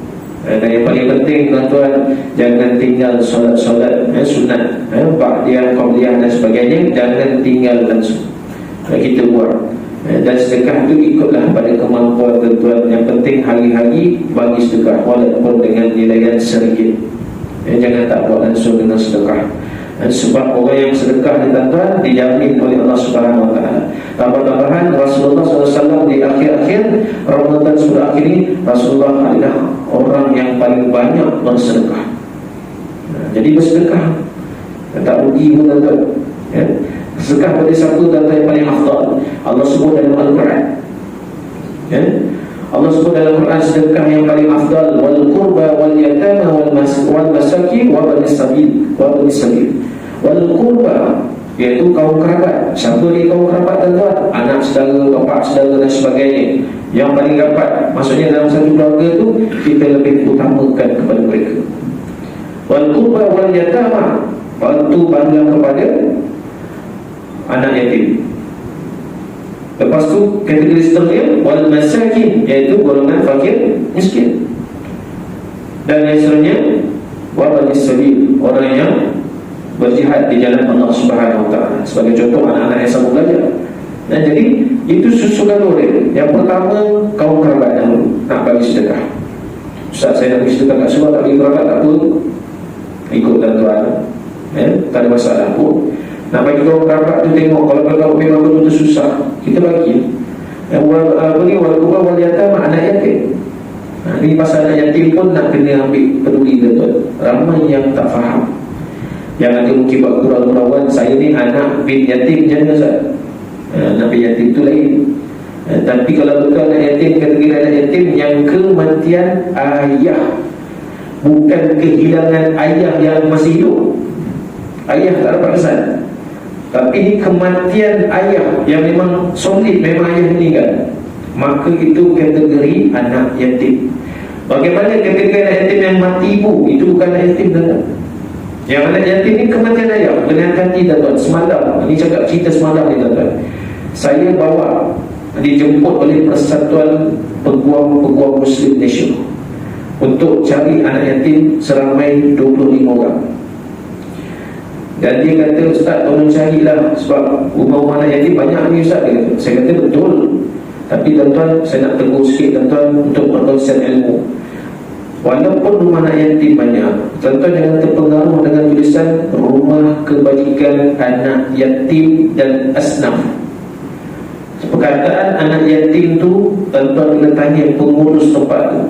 Dan yang paling penting tuan-tuan, jangan tinggal solat-solat sunat, ba'diyah, qabliyah dan sebagainya. Jangan tinggal langsung. Kita buat. Dan sedekah itu ikutlah pada kemampuan tuan-tuan. Yang penting hari-hari bagi sedekah, walaupun dengan nilaian RM1. Jangan tak buat langsung dengan sedekah. Sebab orang yang sedekah ni tuan-tuan dijamin oleh Allah Subhanahu Wa Taala. Tambah-tambahan Rasulullah SAW di akhir-akhir Ramadan sudah akhir ini, Rasulullah adalah orang yang paling banyak bersedekah. Jadi bersedekah tak rugi pun tuan-tuan. Sedekah pada siapa tuan-tuan yang paling afdal? Allah sebut dalam Al-Quran. Allah sebut dalam Quran sedekah yang paling afdal, wal qurba wal yatama wal masakin wa bani sabil. Wal qurba iaitu kaum kerabat. Siapa dia kaum kerabat tuan-tuan? Anak saudara, bapa saudara dan sebagainya. Yang paling rapat, maksudnya dalam satu keluarga tu kita lebih utamakan kepada mereka. Wal qurba wal yatama, bantu bangga kepada anak yatim. Lepas tu kategori seterusnya wal masakin, iaitu golongan fakir miskin. Dan yang seterusnya wa bani sabil, orang yang berjihad di jalan Allah Subhanahu Wa Taala. Sebagai contoh anak-anak yang sambung belajar. Dan jadi itu susunan orang. Yang pertama kaum kerabat dahulu nak bagi sedekah. Ustaz, saya nak bagi sedekah kat semua, tak bagi kerabat tak apa, ikut tuan-tuan, tak ada masalah pun. Nak bagi kaum kerabat tu tengok, kalau kau memang betul-betul susah, kita bagi. Bagi wal yatama, anak yatim. Ini pasal anak yatim pun nak kena ambil peduli tuan-tuan. Ramai yang tak faham, yang ada mungkin buat gurau-gurauan, saya ni anak bin yatim je Ustaz. Anak bin yatim tu lain. Tapi kalau betul anak yatim, kategori anak yatim yang kematian ayah, bukan kehilangan ayah yang masih hidup. Ayah tak dapat kesan, tapi ini kematian ayah yang memang solid, memang ayah meninggal, maka itu kategori anak yatim. Bagaimana kategori anak yatim yang mati ibu? Itu bukan anak yatim tuan-tuan. Yang anak yatim ni kematian ayah dengan hati tuan-tuan. Semalam, ini cakap cerita semalam ni tuan-tuan, saya bawa, dijemput oleh Persatuan Peguam-Peguam Muslim Malaysia untuk cari anak yatim seramai 25 orang. Dan dia kata, Ustaz tolong carilah, sebab rumah-rumah anak yatim banyak ni Ustaz. Saya kata betul, tapi tuan-tuan saya nak tegur sikit tuan-tuan untuk perkongsian ilmu. Walaupun rumah anak yatim banyak, tuan-tuan jangan terpengaruh dengan tulisan rumah kebajikan anak yatim dan asnaf. Perkataan anak yatim tu, tuan-tuan kena tanya pengurus tempat tu,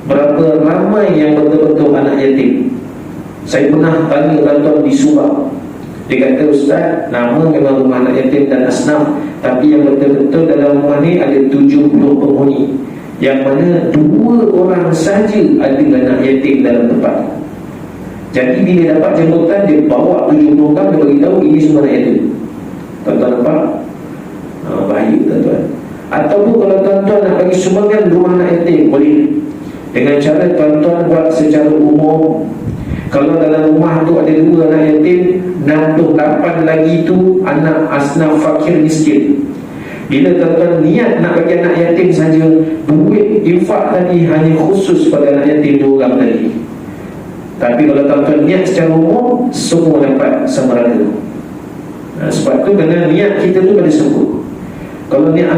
berapa ramai yang betul-betul anak yatim. Saya pernah tanya tuan-tuan di Subang, dia kata, Ustaz, nama memang rumah anak yatim dan asnaf, tapi yang betul-betul dalam rumah ni ada 70 penghuni, yang mana 2 orang saja ada anak yatim dalam tempat. Jadi bila dapat jemputan, dia bawa 70 orang, dia beritahu ini semua anak yatim. Tuan-tuan nampak? Bahaya tuan-tuan. Ataupun kalau tuan-tuan nak bagi sumbangan rumah anak yatim, boleh dengan cara tuan-tuan buat secara umum. Kalau dalam rumah tu ada 2 anak yatim, 68 lagi tu anak asnaf fakir miskin. Bila tuan-tuan niat nak bagi anak yatim saja, duit infak tadi hanya khusus pada anak yatim 2 orang tadi. Tapi kalau tuan-tuan niat secara umum, semua dapat sama rata. Sebab tu kena niat kita tu pada sempurna. Kalau niat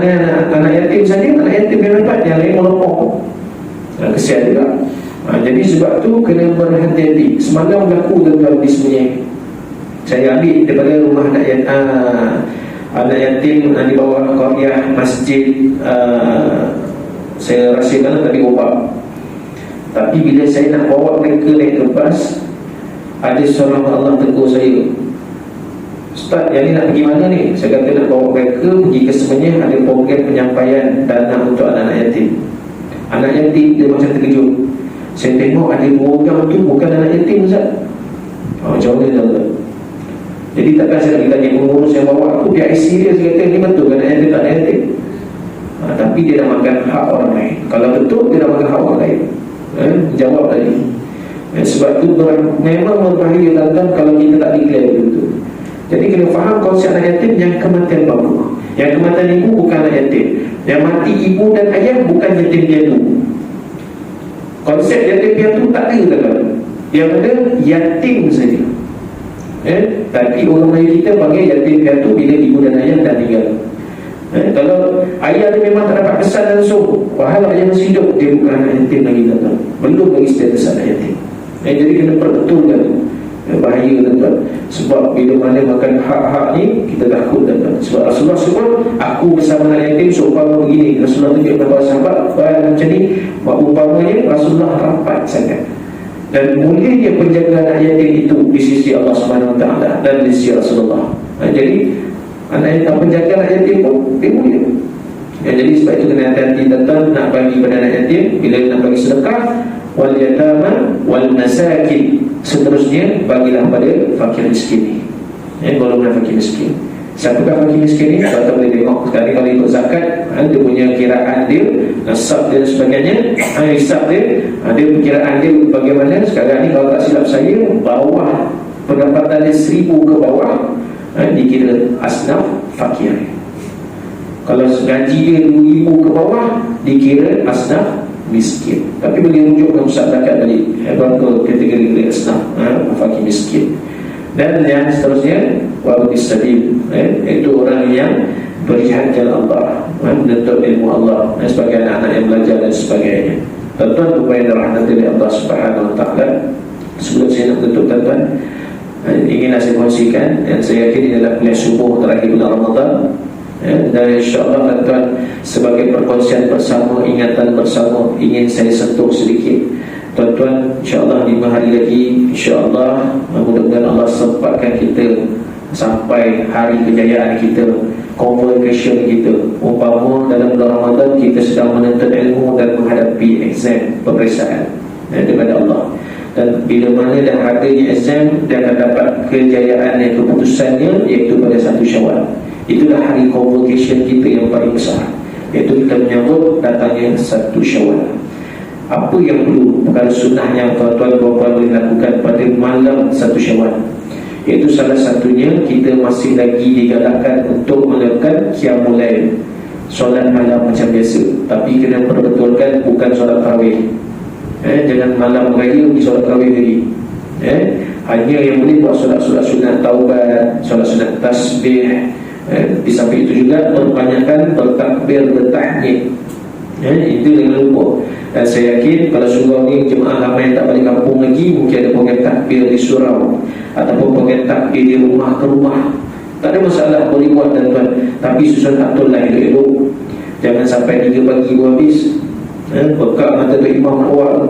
anak yatim saja, anak yatim yang dapat, yang lain melopok, kesian juga. Jadi sebab tu kena berhati-hati. Semalam berlaku tuan-tuan di Semenyih, saya ambil daripada rumah anak yatim di bawah qaryah masjid, saya rahsiakan tadi obat. Tapi bila saya nak bawa mereka naik ke bas, ada seorang Allah tegur saya, Ustaz, yang ni nak pergi mana ni? Saya kata nak bawa mereka pergi ke Semenyih, ada program penyampaian dana untuk anak-anak yatim. Anak yatim dia macam terkejut. Saya tengok ada 2 orang tu bukan anak yatim, Ustaz. Macam mana tuan-tuan? Jadi takkan saya nak tanya pengurus yang bawa aku, dia serius, dia kata ni betul kan anak yatim tak anak yatim. Tapi dia dah makan hak orang lain. Kalau betul dia dah makan hak orang lain. Jawab tadi. Sebab tu memang berbahaya tuan-tuan kalau kita tak declare betul. Jadi kena faham konsep anak yatim yang kematian bapa. Yang kematian ibu bukan anak yatim. Yang mati ibu dan ayah bukan yatim piatu. Konsep yatim piatu tak ada tuan-tuan. Yang ada yatim saja. Tapi orang Melayu kita panggil yatim piatu bila ibu dan ayah dah tinggal. Kalau ayah dia memang tak dapat kesan langsung, padahal ayah masih hidup, dia bukan anak yatim lagi tuan-tuan. Belum lagi status anak yatim. Jadi kena perbetulkan. Bahaya tuan-tuan. Sebab bila mana makan hak-hak ni, kita takut tuan-tuan. Sebab Rasulullah sebut, aku bersama anak yatim seumpama begini. Rasulullah tunjuk kepada sahabat macam ni, umpamanya Rasulullah rapat sangat. Dan mulianya penjaga anak yatim itu di sisi Allah SWT dan di sisi Rasulullah. Jadi anak yang penjaga anak yatim pun dia mulia. Jadi sebab itu kena hati-hati tuan-tuan nak bagi pada anak yatim. Bila nak bagi sedekah, wal yatama wal masakin, seterusnya bagilah pada fakir miskin ni. Golongan fakir miskin. Siapakah fakir miskin ni? Kita boleh tengok sekali kalau ikut zakat, dia punya kiraan dia, nasab dia dan sebagainya, hisab dia, dia perkiraan dia bagaimana. Sekarang ni kalau tak silap saya, bawah pendapatan dia 1,000 ke bawah, dikira asnaf fakir. Kalau gaji dia 2,000 ke bawah, dikira asnaf miskin. Tapi boleh rujuk ke pusat zakat balik, baru kategori asnaf fakir miskin. Dan yang seterusnya wabni sabil, itu orang yang berjihad jalan Allah, menuntut ilmu Allah, sebagai anak-anak yang belajar dan sebagainya. Tuan-tuan supaya rahmat dari Allah Subhanahu Wa Taala. Sebelum saya nak tutup tuan-tuan, inginlah saya kongsikan, dan saya yakin ini adalah kuliah subuh terakhir bulan Ramadan. Dan insyaAllah tuan-tuan, sebagai perkongsian bersama, ingatan bersama, ingin saya sentuh sedikit. Tuan-tuan, insyaAllah 5 hari lagi, insyaAllah mudah-mudahan Allah sempatkan kita sampai hari kejayaan kita, convocation kita. Umpama dalam bulan Ramadan kita sedang menuntut ilmu dan menghadapi exam, peperiksaan daripada Allah. Dan bila mana dah adanya exam, dia akan dapat kejayaan yang keputusannya, iaitu pada 1 Syawal. Itulah hari convocation kita yang paling besar, iaitu kita menyambut datangnya 1 Syawal. Apa yang perlu, perkara sunnah yang tuan-tuan puan-puan boleh lakukan pada malam 1 Syawal, iaitu salah satunya kita masih lagi digalakkan untuk melakukan qiyamul lail, solat malam macam biasa. Tapi kena perbetulkan bukan solat tarawih. Jangan malam raya pergi solat tarawih lagi. Hanya yang boleh buat solat-solat sunat taubat, solat sunat tasbih. Di samping itu juga perbanyakkan bertakbir, bertahmid. Itu jangan lupa. Dan saya yakin kalau surau ni jemaah ramai yang tak balik kampung lagi, mungkin ada program takbir di surau ataupun program takbir di rumah ke rumah. Tak ada masalah, boleh buat tuan-tuan. Tapi susun atur lah elok-elok. Jangan sampai 3 pagi baru habis. Bekak mata tu imam awal.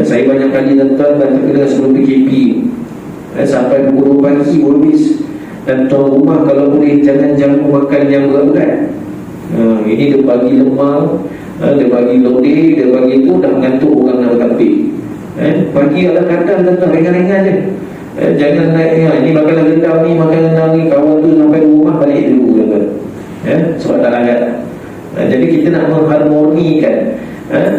Saya banyak kali tuan-tuan dan terkena sebelum PKP, sampai pukul 2 pagi baru habis. Dan tuan rumah kalau boleh jangan jamu makan yang berat-berat. Ini dia bagi lemang, dia bagi lodeh, dia bagi itu, dah mengantuk orang nak takbir. Pagi ada kadang tuan-tuan ringan-ringan je. Jangan naik, ini makanan rendam ni, makanan rendam ni, kawan tu sampai rumah balik dulu tuan-tuan. Sebab tak larat. Jadi kita nak mengharmonikan,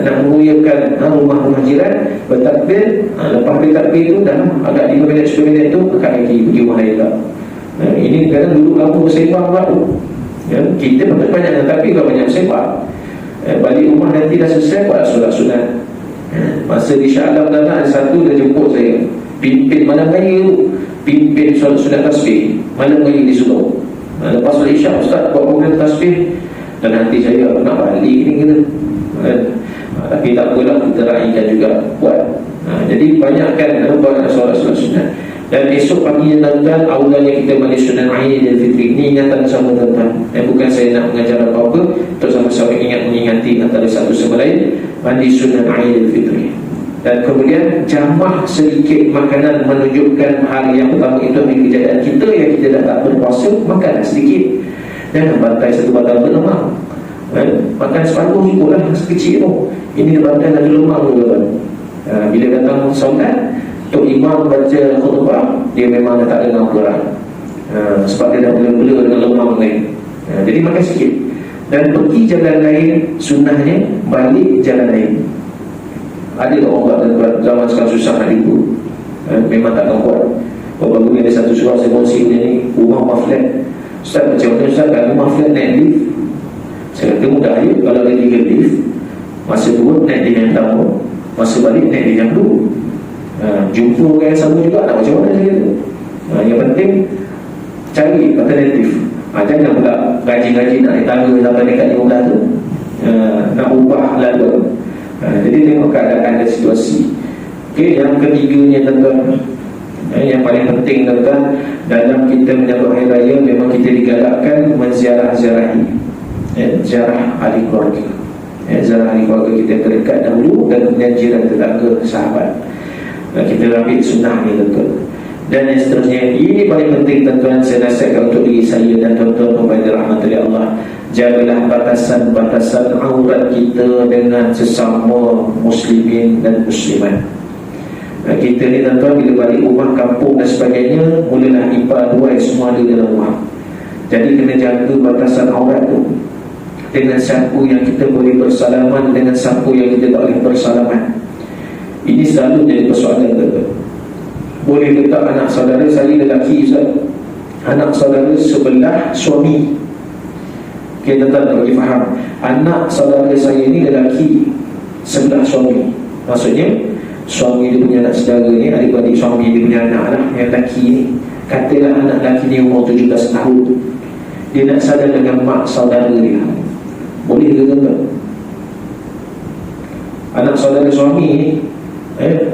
nak memuliakan rumah-rumah jiran, bertakbir. Lepas bertakbir tu dah agak 5 minit 10 minit tu akan lagi pergi rumah lain tak. Ini kadang duduk kampung bersembang pula tu. Kita banyak tapi kalau banyak bersembang, balik rumah nanti dah selesai buat solat sunat. Masa di Shah Alam ada satu dia jemput saya, pimpin malam raya tu, pimpin solat sunat tasbih malam raya di Surau. Lepas solat Isyak, Ustaz buat program tasbih. Dan nanti saya nak balik ni kita. Tapi tak apalah, kita raikan juga buat. Jadi banyakkan buat solat-solat sunat. Dan esok pagi tuan-tuan, aulanya kita mandi sunat Aidilfitri. Ini ingatan sama tuan-tuan. Bukan saya nak mengajar apa-apa, untuk sama-sama mengingati antara satu sama lain, mandi sunat Aidilfitri. Dan kemudian jamah sedikit makanan, menunjukkan hari yang pertama itu hari kejayaan kita, yang kita dah tak berpuasa, makanlah sedikit. Jangan bantai satu batang berlemah. Makan separuh ikutlah sekecil tu. Ini badan ada lemak tu. Bila datang solat, Tok Imam baca khutbah, dia memang tak ada orang. Sebab dia dah bela-bela dengan lemak ni. Jadi makan sikit. Dan pergi jalan lain, sunnahnya balik jalan lain. Ada orang buat zaman sekarang susah nak tidur, memang tak tahu buat. Baru ni ada satu surah saya kongsi ni, rumah flat. Ustaz macam mana Ustaz, kalau rumah flat naik lift? Saya kata mudah je, kalau ada 3 lift, masa turun naik di yang pertama, masa balik naik di yang kedua. Jumpa orang yang sama juga, nak macam mana saya kata. Yang penting cari alternatif. Jangan pula gaji-gaji nak ditangga sampai dekat 15 tu, nak ubah lalu. Jadi tengok keadaan dan situasi. Okey, yang ketiganya tuan-tuan, yang paling penting tuan-tuan, dalam kita menyambut hari raya memang kita digalakkan menziarah-ziarahi, ziarah ahli keluarga, ziarah ahli keluarga kita terdekat dahulu, dan kemudian jiran, tetangga, sahabat. Kita ambil sunnah ni tuan-tuan. Dan yang seterusnya, ini paling penting tuan-tuan, saya nasihatkan untuk diri saya dan tuan-tuan pembagi rahmati Allah. Jagalah batasan-batasan aurat kita dengan sesama muslimin dan muslimat. Kita ni tuan-tuan, bila balik rumah kampung dan sebagainya, mulalah ipar dua semua ada dalam rumah. Jadi kena jaga batasan aurat tu. Dengan siapa yang kita boleh bersalaman, dengan siapa yang kita tak boleh bersalaman. Ini selalu jadi persoalan tuan-tuan. Boleh letak anak saudara saya lelaki Ustaz, anak saudara sebelah suami. Kita tak bagi faham, anak saudara saya ni lelaki sebelah suami, maksudnya suami dia punya anak saudara ni, adik-adik suami dia punya anak lah, yang lelaki ni. Katalah anak lelaki ni umur 17 tahun, dia nak sadar dengan mak saudara dia, boleh ke tak? Anak saudara suami ni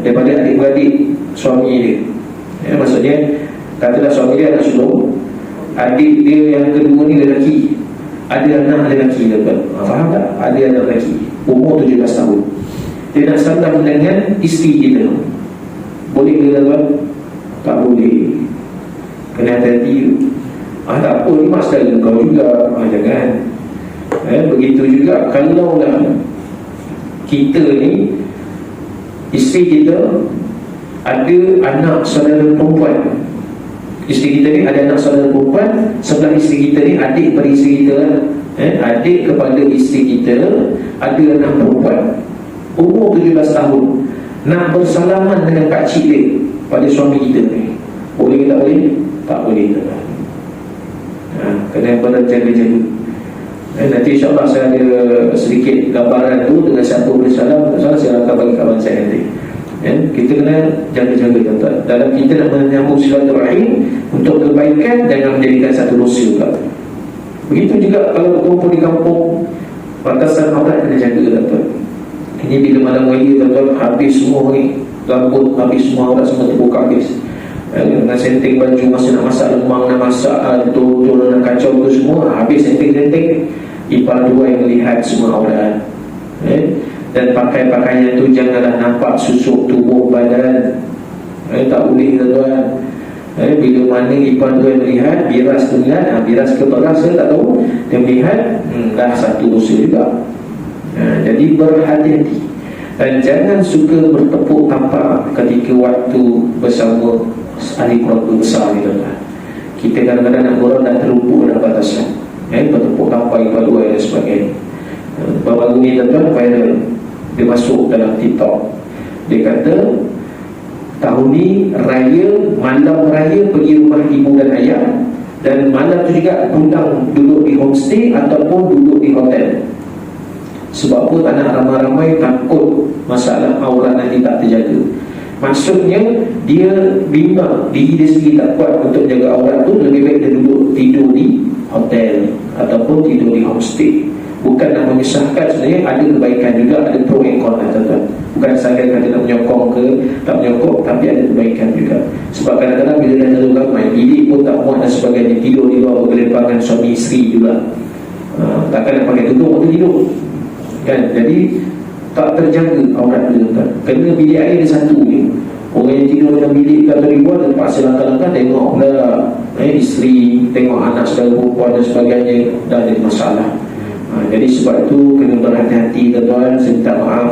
daripada adik-adik suami dia, maksudnya katalah suami dia anak sulung, adik dia yang kedua ni lelaki, ada anak lelaki, faham tak? Ada anak lelaki umur 17 tahun, dia nak salam dengan isteri kita, boleh ke tuan? Tak boleh, kena hati-hati. Tak apa, ni mak saudara kau juga, jangan. Begitu juga kalau lah kita ni, isteri kita ada anak saudara perempuan, isteri kita ni ada anak saudara perempuan, sebelah isteri kita ni adik kepada isteri kita, adik kepada isteri kita ada anak perempuan umur 17 tahun, nak bersalaman dengan pakcik dia pada suami kita ni, boleh ke tak boleh? Tak boleh. Kena berjaga-jaga. Nanti insyaAllah saya ada sedikit gambaran tu dengan siapa boleh salam. Saya akan bagi kawan saya nanti. Kita kena jaga-jaga tuan-tuan. Dalam kita nak menyambung silaturahim untuk kebaikan, jangan menjadikan satu dosa juga. Begitu juga kalau berkumpul di kampung, batasan aurat kena jaga tuan-tuan. Ini bila malam raya tuan-tuan, habis semua ni, rambut habis semua, aurat semua terbuka habis. Dengan setting baju, masa nak masak lemang, nak masak betul-betul nak kacau tu semua, habis setting-setting, ipar dua yang melihat semua aurat. Dan pakaian tu janganlah nampak susuk tubuh badan. Tak boleh tuan-tuan. Bila mana ipar dua yang melihat, biras tu melihat, biras ke beras saya tak tahu, dia melihat, dah satu dosa juga. Jadi berhati-hati. Dan jangan suka bertepuk tampar ketika waktu bersama ahli keluarga besar ni tuan-tuan. Kita kadang-kadang nak borong dan terlupa dah batasan, bertepuk tampar ipar dua dan sebagainya. Baru ni tuan-tuan viral, dia masuk dalam TikTok. Dia kata tahun ni raya, malam raya pergi rumah ibu dan ayah, dan malam tu juga pulang duduk di homestay ataupun duduk di hotel. Sebab apa? Tak nak ramai-ramai, takut masalah aurat nanti tak terjaga. Maksudnya dia bimbang diri dia sendiri tak kuat untuk jaga aurat tu, lebih baik dia duduk tidur di hotel ataupun tidur di homestay. Bukan nak memisahkan, sebenarnya ada kebaikan juga, ada pro and con tuan-tuan. Bukan sahaja kata nak menyokong ke tak menyokong, tapi ada kebaikan juga. Sebab kadang-kadang bila dah terlalu ramai, bilik pun tak muat dan sebagainya, tidur di luar bergelimpangan suami isteri juga. Takkan nak pakai tutup waktu tidur kan? Jadi tak terjaga aurat dia tuan. Kena bilik air dia satu je. Orang yang tidur dalam bilik atau di luar terpaksa langkah-langkah tengok pula isteri, tengok anak saudara perempuan dan sebagainya, dah ada masalah. Jadi sebab itu kena berhati-hati tuan-tuan. Saya minta maaf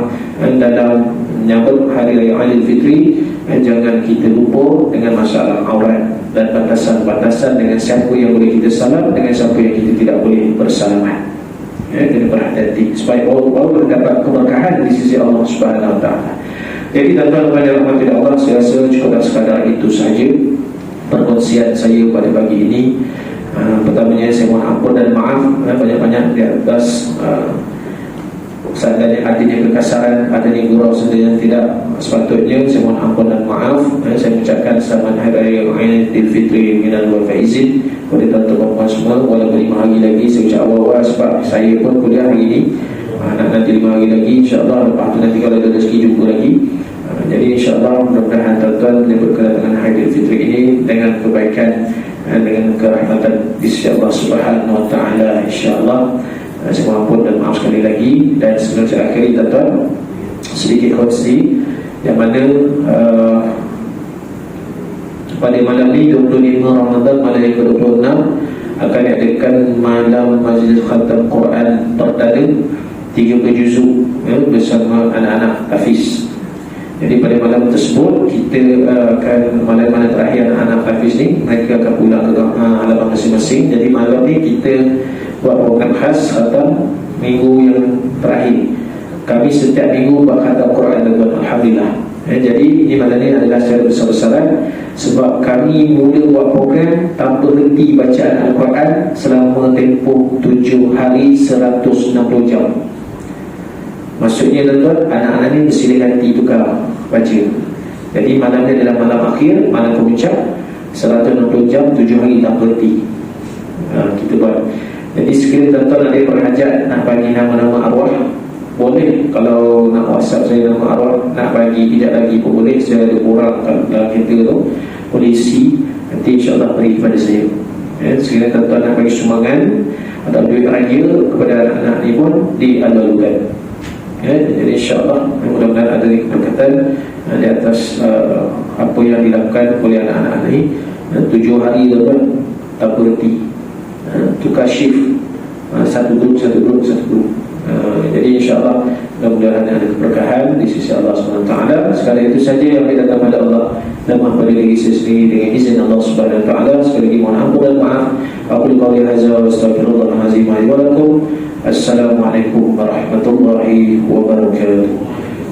dalam menyambut Hari Raya Aidilfitri, jangan kita lupa dengan masalah aurat dan batasan-batasan dengan siapa yang boleh kita salam, dengan siapa yang kita tidak boleh bersalaman. Kena berhati-hati supaya Allah dapat keberkahan di sisi Allah Subhanahu Wa Taala. Jadi tuan-tuan pada rahmat Allah, saya rasa cukup sekadar itu saja perkongsian saya pada pagi ini. Pertamanya saya mohon ampun dan maaf banyak-banyak di atas seandainya adanya kekasaran, adanya gurau sendiri yang tidak sepatutnya. Saya mohon ampun dan maaf. Saya mengucapkan selamat Hari Raya Aidilfitri minal wal faizin kepada tuan-tuan semua. Walaupun 5 hari lagi, saya ucap awal-awal sebab saya pun kuliah hari ini, nanti 5 hari lagi insyaAllah. Lepas tu nanti kalau ada rezeki jumpa lagi. Jadi insyaAllah mudah-mudahan tuan-tuan dapat kedatangan Hari Aidilfitri ini dengan kebaikan, dengan kerahmatan di sisi Allah Subhanahu Wa Taala insyaAllah. Saya mohon ampun dan maaf sekali lagi. Dan sebelum saya akhiri tuan-tuan, sedikit kongsi yang mana pada malam ni 25 Ramadan, malam yang ke-26 akan diadakan malam majlis khatam Quran perdana 30 juzuk bersama anak-anak Hafiz. Jadi pada malam tersebut kita akan malam-malam terakhir anak-anak Hafiz ni, mereka akan pulang ke halaman masing-masing. Jadi malam ni kita buat program khas khatam minggu yang terakhir. Kami setiap minggu buat khatam Quran dan alhamdulillah. Jadi ini malam ni adalah secara besar-besaran sebab kami mula buat program tanpa henti bacaan Al-Quran selama tempoh 7 hari 160 jam. Maksudnya tuan-tuan, anak-anak ni bersilih hati tukar baca. Jadi malam ni adalah malam akhir, malam pemuncak 160 jam, 7 hari tanpa henti kita buat. Jadi sekiranya tuan-tuan ada berhajat nak bagi nama-nama arwah, boleh. Kalau nak WhatsApp saya nama arwah, nak bagi kejap lagi pun boleh. Saya ada orang dalam kereta tu, boleh isi, nanti insyaAllah beri kepada saya. Sekiranya tuan-tuan nak bagi sumbangan atau duit raya kepada anak-anak ni pun dialu-alukan. Jadi insyaAllah mudah-mudahan ada keberkatan di atas apa yang dilakukan oleh anak-anak ni. 7 hari tuan-tuan tak berhenti, tukar shift, satu grup. Jadi insyaAllah mudah-mudahan ada keberkahan di sisi Allah SWT. Sekali itu saja yang kita datang pada Allah dan pada diri saya sendiri dengan izin Allah SWT. Sekali lagi mohon ampun dan maaf. Aqul qawli hadza wa astaghfirullahalazim li wa lakum. Assalamualaikum warahmatullahi wabarakatuh.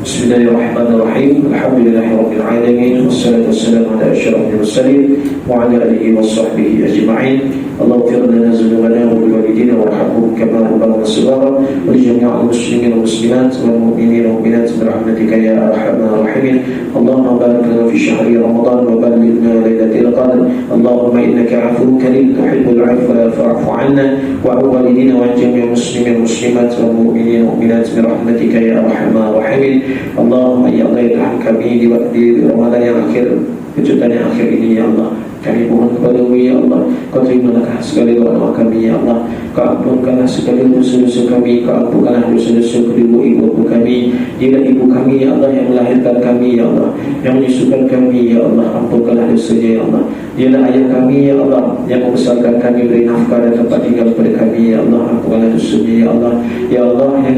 Bismillahirrahmanirrahim. Alhamdulillahirabbil alamin. Wassalatu wassalamu ala asyrafil mursalin wa ala alihi washabbihi ajma'in. Allahumma ighfir lana dhunubana wa liwalidina warhamhum kama rabbayana shighara wa li jami'il muslimin wal muslimat wal mu'minina wal mu'minat bi rahmatika ya arhamar rahimin. Allahumma barik lana fi shahri ramadan wa ballighna lailatul qadr. Allahumma innaka 'afuwwun karim tuhibbul 'afwa fa'fu 'anna wa 'an walidina wa jami'il muslimin wal muslimat wal mu'minina wal mu'minat bi rahmatika ya arhamar rahimin. Allahumma ya Allah, kami di waktu Ramadan yang akhir, kejutan yang akhir ini ya Allah, kami mohon kepada-Mu ya Allah, Kau terimalah segala doa kami ya Allah. Kau ampunkanlah segala dosa-dosa kami. Kau ampunkanlah dosa-dosa kedua ibu kami. Dia ibu kami ya Allah yang melahirkan kami ya Allah, yang menyusukan kami ya Allah, ampunkanlah dosanya ya Allah. Dialah ayah kami ya Allah yang membesarkan kami, beri nafkah dan tempat tinggal kepada kami ya Allah, ampunkanlah dosanya ya Allah. Ya Allah, yang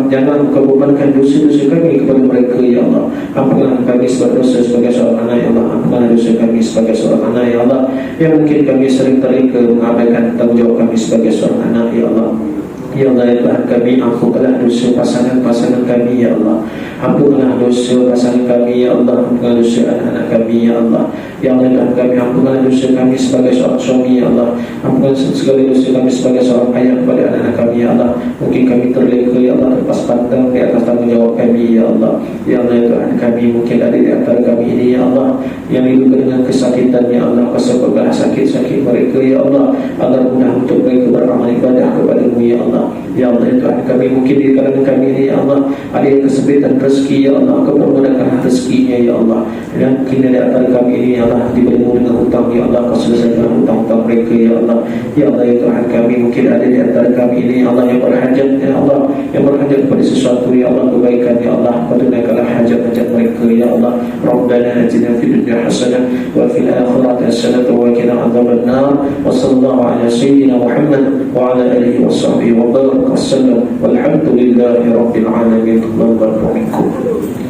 jangan Kau bebankan dosa-dosa kami kepada mereka ya Allah. Ampunkanlah kami sebagai dosa sebagai seorang anak ya Allah. Ampunkanlah dosa kami sebagai seorang anak ya Allah, yang mungkin kami sering terleka mengabaikan tanggungjawab kami sebagai seorang anak ya Allah. Ya Allah, ya Tuhan kami, ampunkanlah dosa pasangan-pasangan kami ya Allah. Ampunkanlah dosa pasangan kami ya Allah. Ampunkanlah dosa anak-anak kami ya Allah. Ya Allah, Tuhan kami, ampunkanlah dosa kami sebagai seorang suami ya Allah. Ampunkanlah segala dosa kami sebagai seorang ayah kepada anak-anak kami ya Allah. Mungkin kami terleka ya Allah, terlepas pandang di atas tanggungjawab kami ya Allah. Ya Allah, ya Tuhan kami, mungkin ada di antara kami ini ya Allah yang diluka dengan kesakitan ya Allah. Pasal sakit-sakit mereka ya Allah, agar mudah untuk mereka beramal ibadah kepada-Mu ya Allah. Ya Allah, ya Tuhan kami, mungkin di kalangan kami ini ya Allah ada yang kesempitan rezeki ya Allah. Kau permudahkan rezekinya ya Allah. Dan mungkin di antara kami ini ya Allah diberimu dengan hutang ya Allah. Kau selesaikan hutang-hutang mereka ya Allah. Ya Allah, ya Tuhan kami, mungkin ada di antara kami ini ya Allah yang berhajat ya Allah, yang berhajat kepada sesuatu ya Allah, kebaikan ya Allah. Kau tunaikanlah hajat-hajat mereka ya Allah. Rabbana atina fid dunya hasanah wa fil akhirati hasanah wa qina adzabannar. Wa sallallahu ala sayyidina Muhammad wa ala alihi wa sahbihi wa wa baraka wasallam walhamdulillahi rabbil alamin. Wa barakallahu fikum.